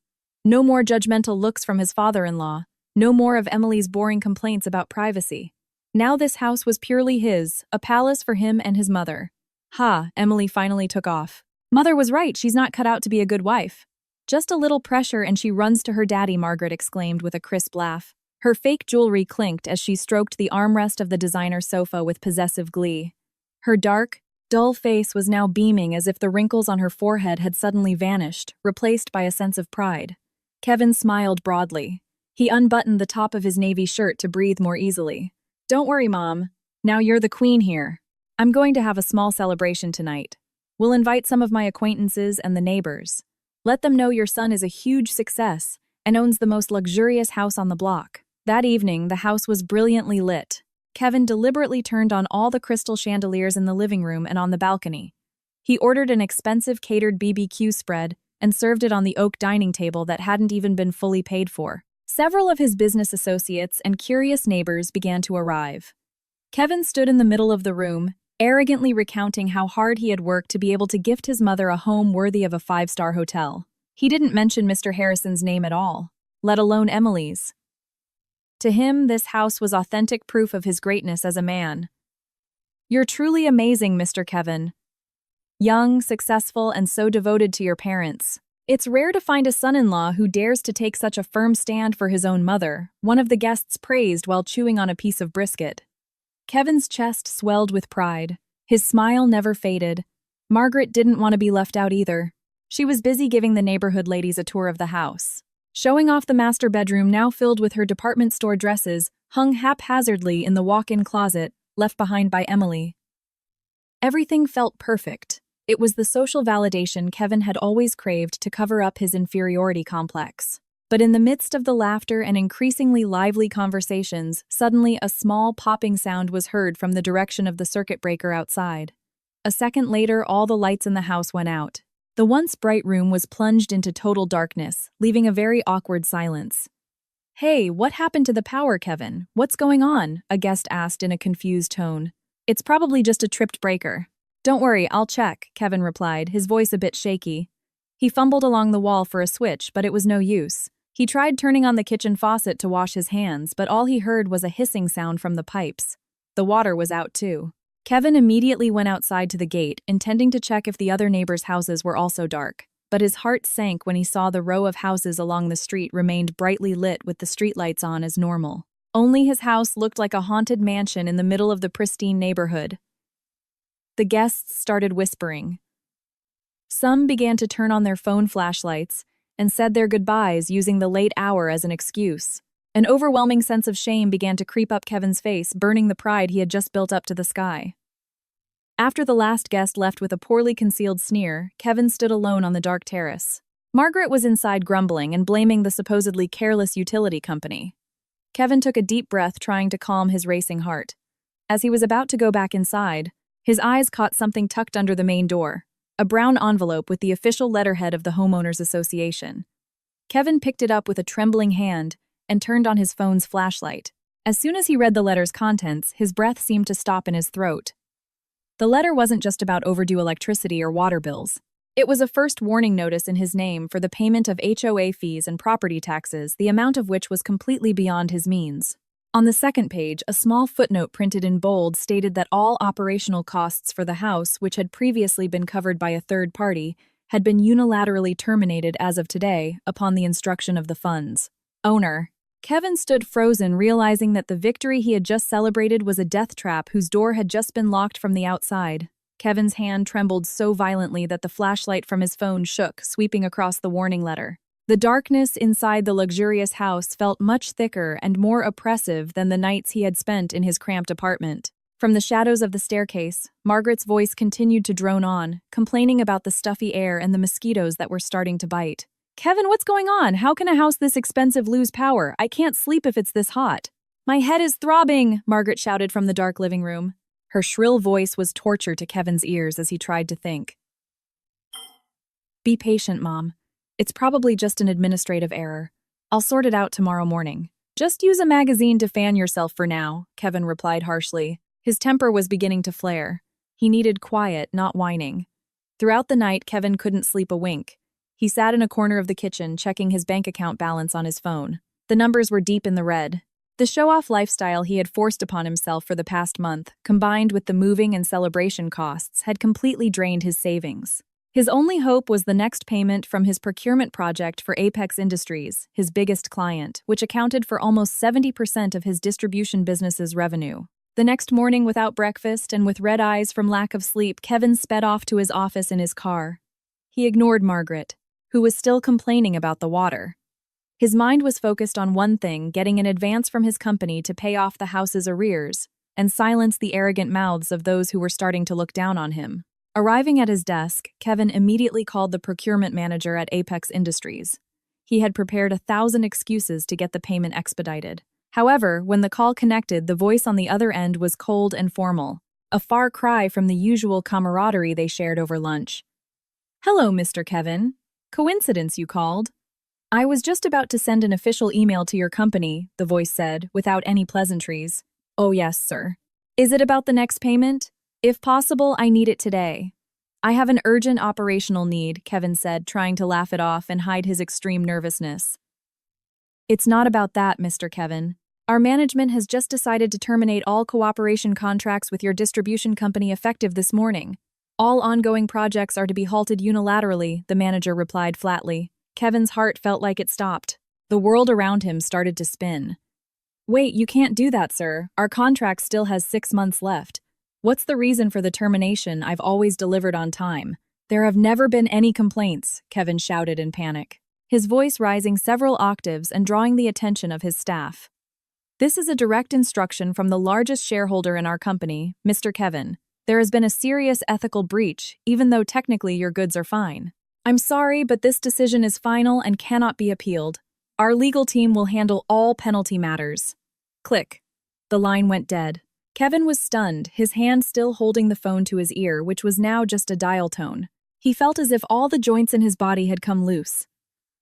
No more judgmental looks from his father-in-law, no more of Emily's boring complaints about privacy. Now this house was purely his, a palace for him and his mother. Ha, Emily finally took off. Mother was right, she's not cut out to be a good wife. Just a little pressure and she runs to her daddy, Margaret exclaimed with a crisp laugh. Her fake jewelry clinked as she stroked the armrest of the designer sofa with possessive glee. Her dark, dull face was now beaming as if the wrinkles on her forehead had suddenly vanished, replaced by a sense of pride. Kevin smiled broadly. He unbuttoned the top of his navy shirt to breathe more easily. Don't worry, Mom. Now you're the queen here. I'm going to have a small celebration tonight. We'll invite some of my acquaintances and the neighbors. Let them know your son is a huge success and owns the most luxurious house on the block. That evening, the house was brilliantly lit. Kevin deliberately turned on all the crystal chandeliers in the living room and on the balcony. He ordered an expensive catered BBQ spread and served it on the oak dining table that hadn't even been fully paid for. Several of his business associates and curious neighbors began to arrive. Kevin stood in the middle of the room, arrogantly recounting how hard he had worked to be able to gift his mother a home worthy of a five-star hotel. He didn't mention Mr. Harrison's name at all, let alone Emily's. To him, this house was authentic proof of his greatness as a man. You're truly amazing, Mr. Kevin. Young, successful, and so devoted to your parents. It's rare to find a son-in-law who dares to take such a firm stand for his own mother, one of the guests praised while chewing on a piece of brisket. Kevin's chest swelled with pride. His smile never faded. Margaret didn't want to be left out either. She was busy giving the neighborhood ladies a tour of the house. Showing off the master bedroom now filled with her department store dresses, hung haphazardly in the walk-in closet, left behind by Emily. Everything felt perfect. It was the social validation Kevin had always craved to cover up his inferiority complex. But in the midst of the laughter and increasingly lively conversations, suddenly a small popping sound was heard from the direction of the circuit breaker outside. A second later, all the lights in the house went out. The once bright room was plunged into total darkness, leaving a very awkward silence. Hey, what happened to the power, Kevin? What's going on? A guest asked in a confused tone. It's probably just a tripped breaker. Don't worry, I'll check, Kevin replied, his voice a bit shaky. He fumbled along the wall for a switch, but it was no use. He tried turning on the kitchen faucet to wash his hands, but all he heard was a hissing sound from the pipes. The water was out too. Kevin immediately went outside to the gate, intending to check if the other neighbors' houses were also dark. But his heart sank when he saw the row of houses along the street remained brightly lit with the streetlights on as normal. Only his house looked like a haunted mansion in the middle of the pristine neighborhood. The guests started whispering. Some began to turn on their phone flashlights and said their goodbyes using the late hour as an excuse. An overwhelming sense of shame began to creep up Kevin's face, burning the pride he had just built up to the sky. After the last guest left with a poorly concealed sneer, Kevin stood alone on the dark terrace. Margaret was inside grumbling and blaming the supposedly careless utility company. Kevin took a deep breath, trying to calm his racing heart. As he was about to go back inside, his eyes caught something tucked under the main door, a brown envelope with the official letterhead of the Homeowners Association. Kevin picked it up with a trembling hand and turned on his phone's flashlight. As soon as he read the letter's contents, his breath seemed to stop in his throat. The letter wasn't just about overdue electricity or water bills. It was a first warning notice in his name for the payment of HOA fees and property taxes, the amount of which was completely beyond his means. On the second page, a small footnote printed in bold stated that all operational costs for the house, which had previously been covered by a third party, had been unilaterally terminated as of today upon the instruction of the fund's owner. Kevin stood frozen, realizing that the victory he had just celebrated was a death trap whose door had just been locked from the outside. Kevin's hand trembled so violently that the flashlight from his phone shook, sweeping across the warning letter. The darkness inside the luxurious house felt much thicker and more oppressive than the nights he had spent in his cramped apartment. From the shadows of the staircase, Margaret's voice continued to drone on, complaining about the stuffy air and the mosquitoes that were starting to bite. "Kevin, what's going on? How can a house this expensive lose power? I can't sleep if it's this hot." "My head is throbbing," Margaret shouted from the dark living room. Her shrill voice was torture to Kevin's ears as he tried to think. "Be patient, Mom. It's probably just an administrative error. I'll sort it out tomorrow morning." "Just use a magazine to fan yourself for now," Kevin replied harshly. His temper was beginning to flare. He needed quiet, not whining. Throughout the night, Kevin couldn't sleep a wink. He sat in a corner of the kitchen, checking his bank account balance on his phone. The numbers were deep in the red. The show-off lifestyle he had forced upon himself for the past month, combined with the moving and celebration costs, had completely drained his savings. His only hope was the next payment from his procurement project for Apex Industries, his biggest client, which accounted for almost 70% of his distribution business's revenue. The next morning, without breakfast and with red eyes from lack of sleep, Kevin sped off to his office in his car. He ignored Margaret, who was still complaining about the water. His mind was focused on one thing: getting an advance from his company to pay off the house's arrears and silence the arrogant mouths of those who were starting to look down on him. Arriving at his desk, Kevin immediately called the procurement manager at Apex Industries. He had prepared 1,000 excuses to get the payment expedited. However, when the call connected, the voice on the other end was cold and formal, a far cry from the usual camaraderie they shared over lunch. "Hello, Mr. Kevin. Coincidence you called?" "I was just about to send an official email to your company," the voice said, without any pleasantries. "Oh yes, sir. Is it about the next payment? If possible, I need it today." "I have an urgent operational need," Kevin said, trying to laugh it off and hide his extreme nervousness. "It's not about that, Mr. Kevin. Our management has just decided to terminate all cooperation contracts with your distribution company effective this morning. All ongoing projects are to be halted unilaterally," the manager replied flatly. Kevin's heart felt like it stopped. The world around him started to spin. "Wait, you can't do that, sir. Our contract still has 6 months left. What's the reason for the termination? I've always delivered on time." "There have never been any complaints," Kevin shouted in panic, his voice rising several octaves and drawing the attention of his staff. "This is a direct instruction from the largest shareholder in our company, Mr. Kevin. There has been a serious ethical breach, even though technically your goods are fine. I'm sorry, but this decision is final and cannot be appealed. Our legal team will handle all penalty matters." Click. The line went dead. Kevin was stunned, his hand still holding the phone to his ear, which was now just a dial tone. He felt as if all the joints in his body had come loose.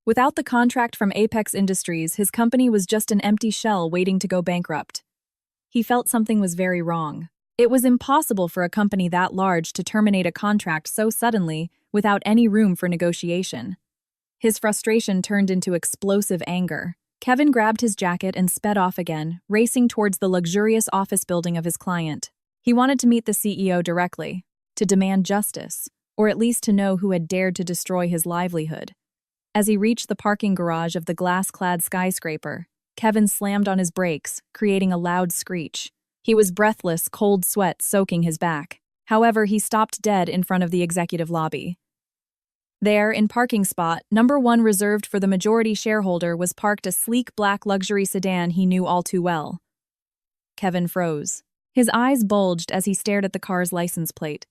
Without the contract from Apex Industries, his company was just an empty shell waiting to go bankrupt. He felt something was very wrong. It was impossible for a company that large to terminate a contract so suddenly without any room for negotiation. His frustration turned into explosive anger. Kevin grabbed his jacket and sped off again, racing towards the luxurious office building of his client. He wanted to meet the CEO directly, to demand justice, or at least to know who had dared to destroy his livelihood. As he reached the parking garage of the glass-clad skyscraper, Kevin slammed on his brakes, creating a loud screech. He was breathless, cold sweat soaking his back. However, he stopped dead in front of the executive lobby. There, in parking spot number 1 reserved for the majority shareholder, was parked a sleek black luxury sedan he knew all too well. Kevin froze. His eyes bulged as he stared at the car's license plate.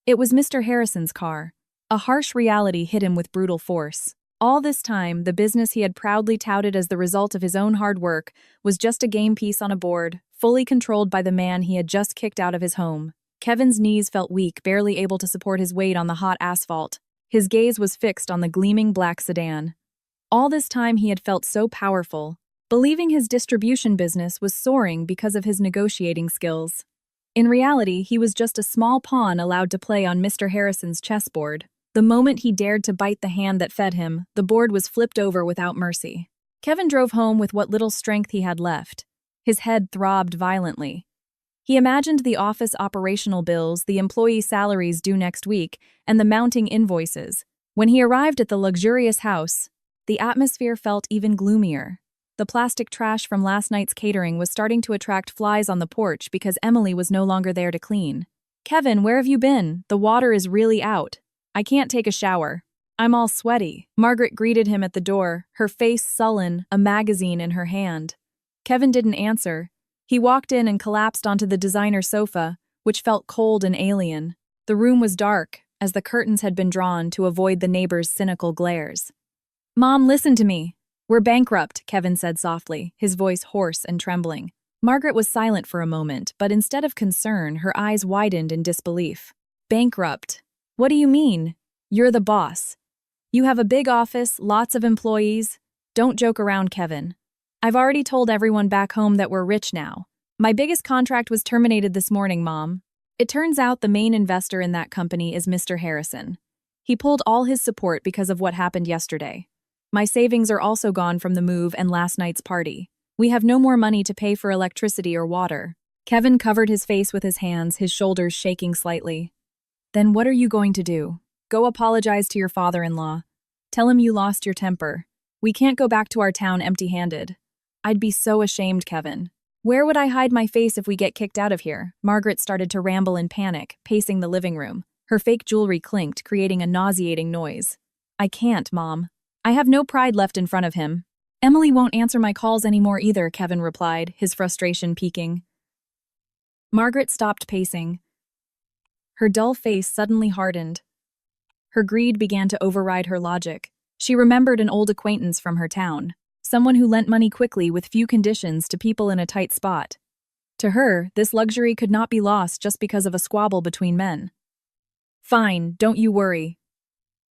It was Mr. Harrison's car. A harsh reality hit him with brutal force. All this time, the business he had proudly touted as the result of his own hard work was just a game piece on a board, fully controlled by the man he had just kicked out of his home. Kevin's knees felt weak, barely able to support his weight on the hot asphalt. His gaze was fixed on the gleaming black sedan. All this time he had felt so powerful, believing his distribution business was soaring because of his negotiating skills. In reality, he was just a small pawn allowed to play on Mr. Harrison's chessboard. The moment he dared to bite the hand that fed him, the board was flipped over without mercy. Kevin drove home with what little strength he had left. His head throbbed violently. He imagined the office operational bills, the employee salaries due next week, and the mounting invoices. When he arrived at the luxurious house, the atmosphere felt even gloomier. The plastic trash from last night's catering was starting to attract flies on the porch because Emily was no longer there to clean. "Kevin, where have you been? The water is really out. I can't take a shower. I'm all sweaty." Margaret greeted him at the door, her face sullen, a magazine in her hand. Kevin didn't answer. He walked in and collapsed onto the designer sofa, which felt cold and alien. The room was dark, as the curtains had been drawn to avoid the neighbors' cynical glares. "Mom, listen to me. We're bankrupt," Kevin said softly, his voice hoarse and trembling. Margaret was silent for a moment, but instead of concern, her eyes widened in disbelief. "Bankrupt? What do you mean? You're the boss. You have a big office, lots of employees. Don't joke around, Kevin. I've already told everyone back home that we're rich now. My biggest contract was terminated this morning, Mom. It turns out the main investor in that company is Mr. Harrison. He pulled all his support because of what happened yesterday. My savings are also gone from the move and last night's party. We have no more money to pay for electricity or water." Kevin covered his face with his hands, his shoulders shaking slightly. "Then what are you going to do? Go apologize to your father-in-law. Tell him you lost your temper. We can't go back to our town empty-handed." "I'd be so ashamed, Kevin. Where would I hide my face if we get kicked out of here?" Margaret started to ramble in panic, pacing the living room. Her fake jewelry clinked, creating a nauseating noise. "I can't, Mom. I have no pride left in front of him." "Emily won't answer my calls anymore either," Kevin replied, his frustration peaking. Margaret stopped pacing. Her dull face suddenly hardened. Her greed began to override her logic. She remembered an old acquaintance from her town, someone who lent money quickly with few conditions to people in a tight spot. To her, this luxury could not be lost just because of a squabble between men. "Fine, don't you worry.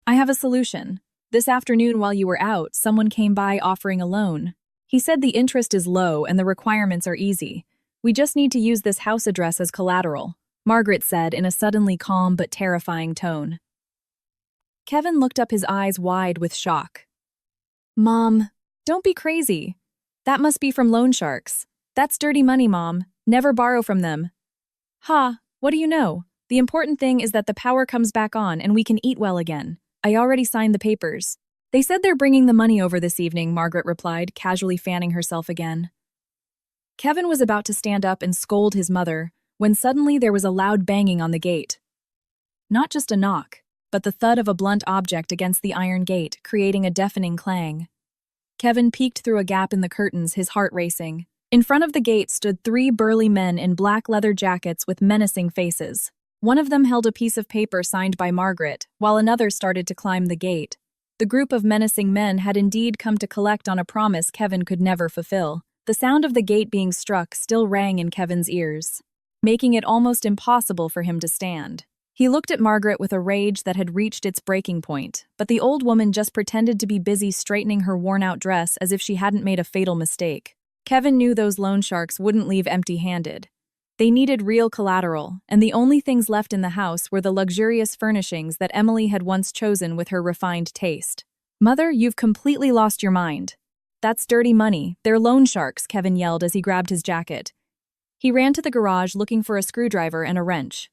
I have a solution. This afternoon while you were out, someone came by offering a loan. He said the interest is low and the requirements are easy. We just need to use this house address as collateral," Margaret said in a suddenly calm but terrifying tone. Kevin looked up, his eyes wide with shock. "Mom, don't be crazy. That must be from loan sharks. That's dirty money, Mom. Never borrow from them." "Ha, what do you know? The important thing is that the power comes back on and we can eat well again. I already signed the papers." "They said they're bringing the money over this evening," Margaret replied, casually fanning herself again. Kevin was about to stand up and scold his mother when suddenly there was a loud banging on the gate. Not just a knock, but the thud of a blunt object against the iron gate, creating a deafening clang. Kevin peeked through a gap in the curtains, his heart racing. In front of the gate stood 3 burly men in black leather jackets with menacing faces. One of them held a piece of paper signed by Margaret, while another started to climb the gate. The group of menacing men had indeed come to collect on a promise Kevin could never fulfill. The sound of the gate being struck still rang in Kevin's ears, making it almost impossible for him to stand. He looked at Margaret with a rage that had reached its breaking point, but the old woman just pretended to be busy straightening her worn-out dress as if she hadn't made a fatal mistake. Kevin knew those loan sharks wouldn't leave empty-handed. They needed real collateral, and the only things left in the house were the luxurious furnishings that Emily had once chosen with her refined taste. "Mother, you've completely lost your mind. That's dirty money. They're loan sharks," Kevin yelled as he grabbed his jacket. He ran to the garage looking for a screwdriver and a wrench.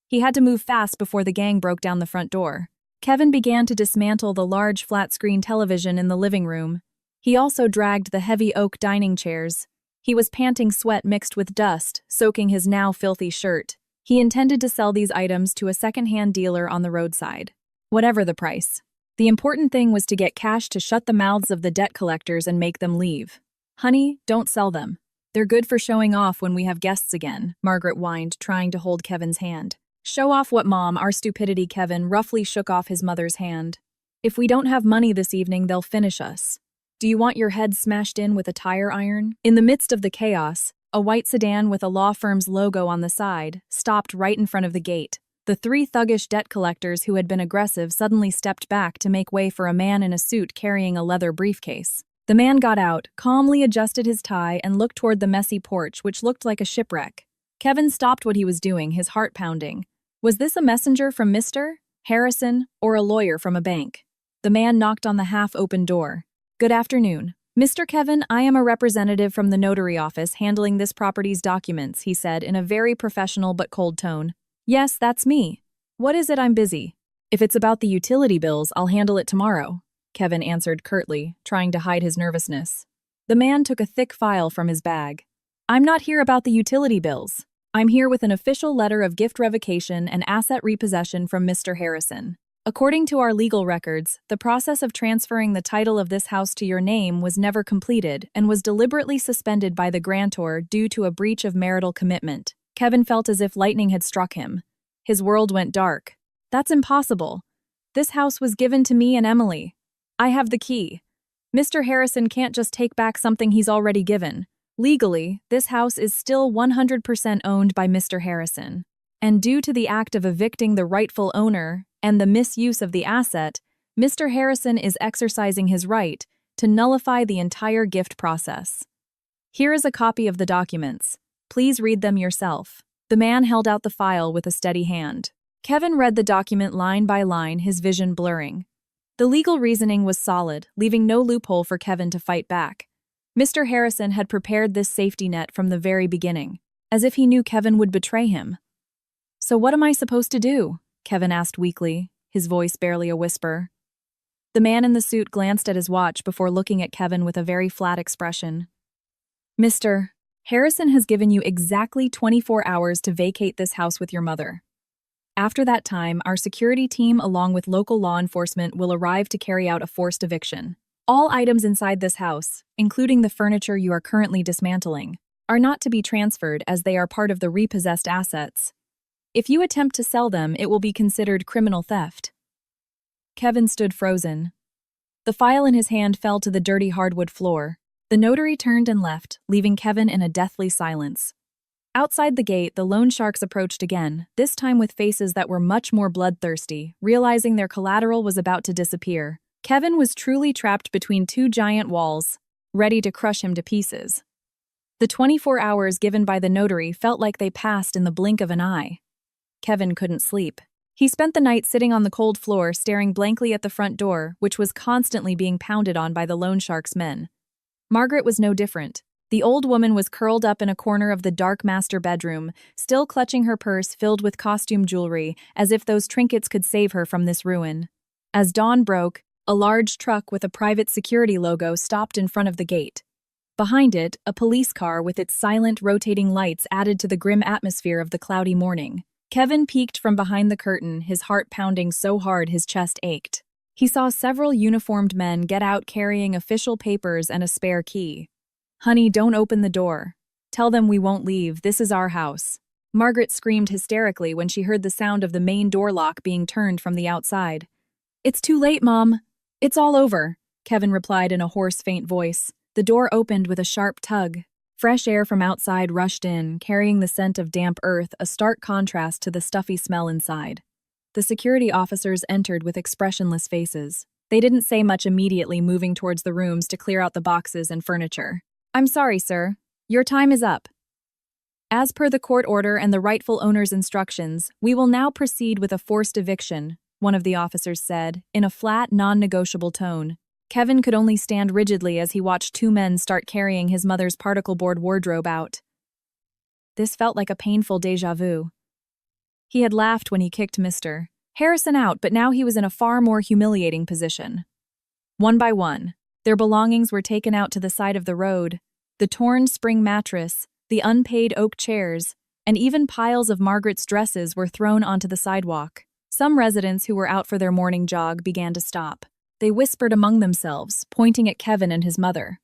He had to move fast before the gang broke down the front door. Kevin began to dismantle the large flat-screen television in the living room. He also dragged the heavy oak dining chairs. He was panting sweat mixed with dust, soaking his now filthy shirt. He intended to sell these items to a second-hand dealer on the roadside, whatever the price. The important thing was to get cash to shut the mouths of the debt collectors and make them leave. "Honey, don't sell them. They're good for showing off when we have guests again, Margaret whined, trying to hold Kevin's hand. Show off what, Mom? Our stupidity. Kevin roughly shook off his mother's hand. If we don't have money this evening, they'll finish us. Do you want your head smashed in with a tire iron? In the midst of the chaos, a white sedan with a law firm's logo on the side stopped right in front of the gate. The three thuggish debt collectors who had been aggressive suddenly stepped back to make way for a man in a suit carrying a leather briefcase. The man got out, calmly adjusted his tie, and looked toward the messy porch, which looked like a shipwreck. Kevin stopped what he was doing, his heart pounding. Was this a messenger from Mr. Harrison or a lawyer from a bank? The man knocked on the half-open door. Good afternoon. Mr. Kevin, I am a representative from the notary office handling this property's documents, he said in a very professional but cold tone. Yes, that's me. What is it? I'm busy. If it's about the utility bills, I'll handle it tomorrow, Kevin answered curtly, trying to hide his nervousness. The man took a thick file from his bag. I'm not here about the utility bills. I'm here with an official letter of gift revocation and asset repossession from Mr. Harrison. According to our legal records, the process of transferring the title of this house to your name was never completed and was deliberately suspended by the grantor due to a breach of marital commitment. Kevin felt as if lightning had struck him. His world went dark. That's impossible. This house was given to me and Emily. I have the key. Mr. Harrison can't just take back something he's already given. Legally, this house is still 100% owned by Mr. Harrison. And due to the act of evicting the rightful owner and the misuse of the asset, Mr. Harrison is exercising his right to nullify the entire gift process. Here is a copy of the documents. Please read them yourself. The man held out the file with a steady hand. Kevin read the document line by line, his vision blurring. The legal reasoning was solid, leaving no loophole for Kevin to fight back. Mr. Harrison had prepared this safety net from the very beginning, as if he knew Kevin would betray him. So what am I supposed to do? Kevin asked weakly, his voice barely a whisper. The man in the suit glanced at his watch before looking at Kevin with a very flat expression. Mr. Harrison has given you exactly 24 hours to vacate this house with your mother. After that time, our security team along with local law enforcement will arrive to carry out a forced eviction. All items inside this house, including the furniture you are currently dismantling, are not to be transferred as they are part of the repossessed assets. If you attempt to sell them, it will be considered criminal theft. Kevin stood frozen. The file in his hand fell to the dirty hardwood floor. The notary turned and left, leaving Kevin in a deathly silence. Outside the gate, the loan sharks approached again, this time with faces that were much more bloodthirsty, realizing their collateral was about to disappear. Kevin was truly trapped between two giant walls, ready to crush him to pieces. The 24 hours given by the notary felt like they passed in the blink of an eye. Kevin couldn't sleep. He spent the night sitting on the cold floor, staring blankly at the front door, which was constantly being pounded on by the loan sharks' men. Margaret was no different. The old woman was curled up in a corner of the dark master bedroom, still clutching her purse filled with costume jewelry, as if those trinkets could save her from this ruin. As dawn broke, a large truck with a private security logo stopped in front of the gate. Behind it, a police car with its silent, rotating lights added to the grim atmosphere of the cloudy morning. Kevin peeked from behind the curtain, his heart pounding so hard his chest ached. He saw several uniformed men get out carrying official papers and a spare key. Honey, don't open the door. Tell them we won't leave, this is our house. Margaret screamed hysterically when she heard the sound of the main door lock being turned from the outside. It's too late, Mom. It's all over, Kevin replied in a hoarse, faint voice. The door opened with a sharp tug. Fresh air from outside rushed in, carrying the scent of damp earth, a stark contrast to the stuffy smell inside. The security officers entered with expressionless faces. They didn't say much immediately, moving towards the rooms to clear out the boxes and furniture. I'm sorry, sir. Your time is up. As per the court order and the rightful owner's instructions, we will now proceed with a forced eviction, one of the officers said, in a flat, non-negotiable tone. Kevin could only stand rigidly as he watched two men start carrying his mother's particle board wardrobe out. This felt like a painful déjà vu. He had laughed when he kicked Mr. Harrison out, but now he was in a far more humiliating position. One by one, their belongings were taken out to the side of the road. The torn spring mattress, the unpaid oak chairs, and even piles of Margaret's dresses were thrown onto the sidewalk. Some residents who were out for their morning jog began to stop. They whispered among themselves, pointing at Kevin and his mother.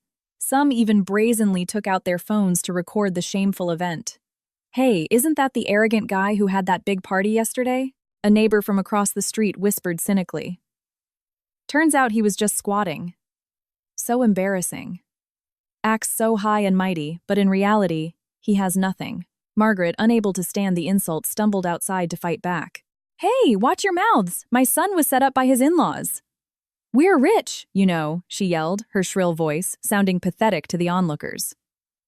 Some even brazenly took out their phones to record the shameful event. "Hey, isn't that the arrogant guy who had that big party yesterday?" A neighbor from across the street whispered cynically. Turns out he was just squatting. So embarrassing. Acts so high and mighty, but in reality, he has nothing. Margaret, unable to stand the insult, stumbled outside to fight back. "Hey, watch your mouths! My son was set up by his in-laws." "We're rich, you know," she yelled, her shrill voice sounding pathetic to the onlookers.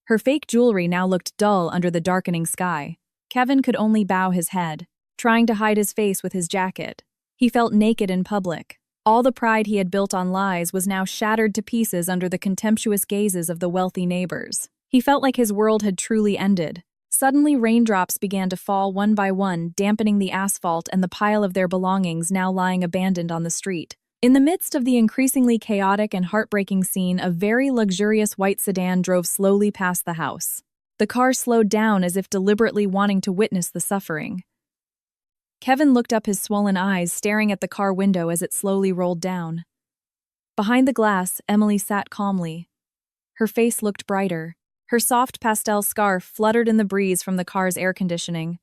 Her fake jewelry now looked dull under the darkening sky. Kevin could only bow his head, trying to hide his face with his jacket. He felt naked in public. All the pride he had built on lies was now shattered to pieces under the contemptuous gazes of the wealthy neighbors. He felt like his world had truly ended. Suddenly, raindrops began to fall one by one, dampening the asphalt and the pile of their belongings now lying abandoned on the street. In the midst of the increasingly chaotic and heartbreaking scene, a very luxurious white sedan drove slowly past the house. The car slowed down as if deliberately wanting to witness the suffering. Kevin looked up, his swollen eyes staring at the car window as it slowly rolled down. Behind the glass, Emily sat calmly. Her face looked brighter. Her soft pastel scarf fluttered in the breeze from the car's air conditioning.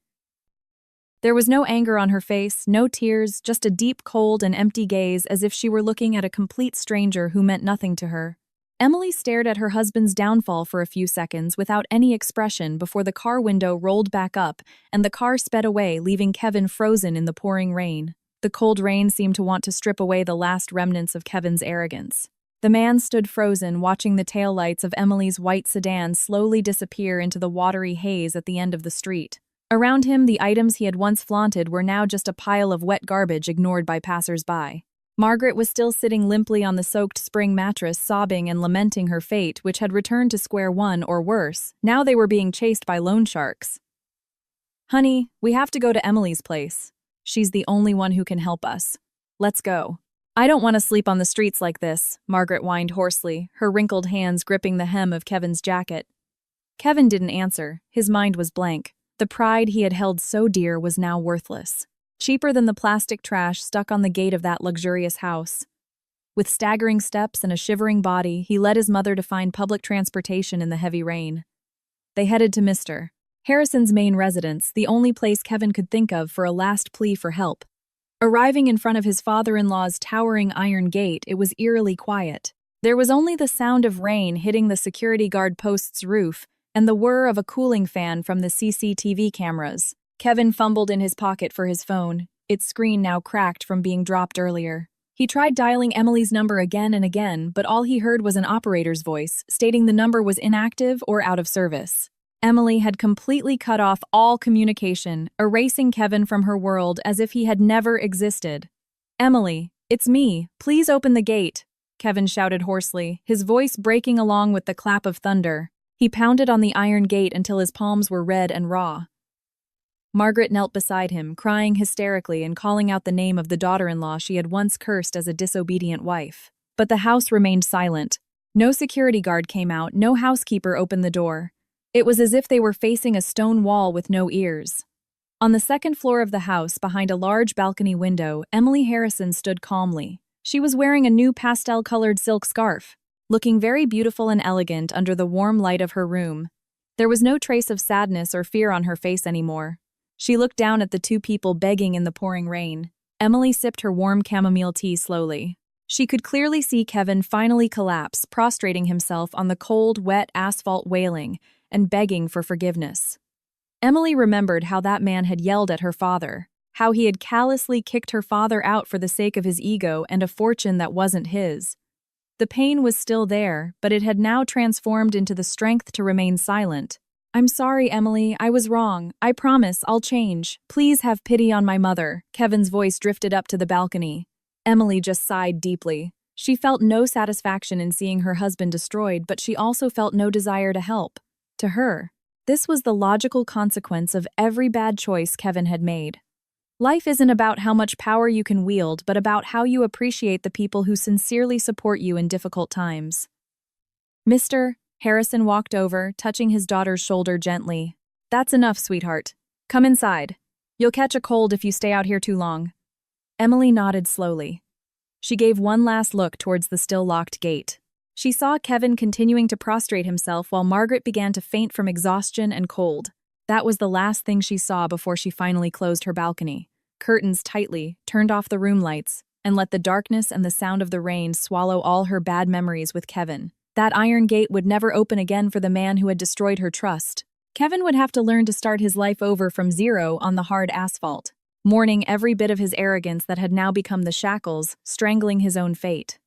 There was no anger on her face, no tears, just a deep, cold, and empty gaze as if she were looking at a complete stranger who meant nothing to her. Emily stared at her husband's downfall for a few seconds without any expression before the car window rolled back up and the car sped away, leaving Kevin frozen in the pouring rain. The cold rain seemed to want to strip away the last remnants of Kevin's arrogance. The man stood frozen, watching the taillights of Emily's white sedan slowly disappear into the watery haze at the end of the street. Around him, the items he had once flaunted were now just a pile of wet garbage ignored by passers-by. Margaret was still sitting limply on the soaked spring mattress, sobbing and lamenting her fate, which had returned to square one or worse. Now they were being chased by loan sharks. "Honey, we have to go to Emily's place. She's the only one who can help us. Let's go." "I don't want to sleep on the streets like this," Margaret whined hoarsely, her wrinkled hands gripping the hem of Kevin's jacket. Kevin didn't answer. His mind was blank. The pride he had held so dear was now worthless. Cheaper than the plastic trash stuck on the gate of that luxurious house. With staggering steps and a shivering body, he led his mother to find public transportation in the heavy rain. They headed to Mr. Harrison's main residence, the only place Kevin could think of for a last plea for help. Arriving in front of his father-in-law's towering iron gate, it was eerily quiet. There was only the sound of rain hitting the security guard post's roof and the whir of a cooling fan from the CCTV cameras. Kevin fumbled in his pocket for his phone, its screen now cracked from being dropped earlier. He tried dialing Emily's number again and again, but all he heard was an operator's voice, stating the number was inactive or out of service. Emily had completely cut off all communication, erasing Kevin from her world as if he had never existed. "Emily, it's me. Please open the gate," Kevin shouted hoarsely, his voice breaking along with the clap of thunder. He pounded on the iron gate until his palms were red and raw. Margaret knelt beside him, crying hysterically and calling out the name of the daughter-in-law she had once cursed as a disobedient wife. But the house remained silent. No security guard came out, no housekeeper opened the door. It was as if they were facing a stone wall with no ears. On the second floor of the house, behind a large balcony window, Emily Harrison stood calmly. She was wearing a new pastel-colored silk scarf, looking very beautiful and elegant under the warm light of her room. There was no trace of sadness or fear on her face anymore. She looked down at the two people begging in the pouring rain. Emily sipped her warm chamomile tea slowly. She could clearly see Kevin finally collapse, prostrating himself on the cold, wet asphalt, wailing and begging for forgiveness. Emily remembered how that man had yelled at her father, how he had callously kicked her father out for the sake of his ego and a fortune that wasn't his. The pain was still there, but it had now transformed into the strength to remain silent. "I'm sorry, Emily, I was wrong. I promise I'll change. Please have pity on my mother." Kevin's voice drifted up to the balcony. Emily just sighed deeply. She felt no satisfaction in seeing her husband destroyed, but she also felt no desire to help. To her, this was the logical consequence of every bad choice Kevin had made. Life isn't about how much power you can wield, but about how you appreciate the people who sincerely support you in difficult times. Mr. Harrison walked over, touching his daughter's shoulder gently. "That's enough, sweetheart. Come inside. You'll catch a cold if you stay out here too long." Emily nodded slowly. She gave one last look towards the still locked gate. She saw Kevin continuing to prostrate himself while Margaret began to faint from exhaustion and cold. That was the last thing she saw before she finally closed her balcony. Curtains tightly, turned off the room lights, and let the darkness and the sound of the rain swallow all her bad memories with Kevin. That iron gate would never open again for the man who had destroyed her trust. Kevin would have to learn to start his life over from zero on the hard asphalt, mourning every bit of his arrogance that had now become the shackles, strangling his own fate.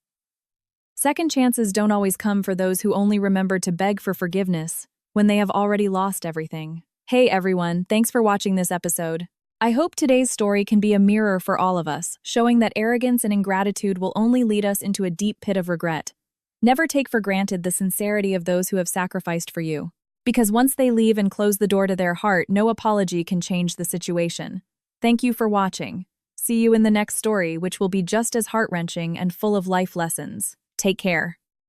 Second chances don't always come for those who only remember to beg for forgiveness when they have already lost everything. Hey everyone, thanks for watching this episode. I hope today's story can be a mirror for all of us, showing that arrogance and ingratitude will only lead us into a deep pit of regret. Never take for granted the sincerity of those who have sacrificed for you, because once they leave and close the door to their heart, no apology can change the situation. Thank you for watching. See you in the next story, which will be just as heart-wrenching and full of life lessons. Take care.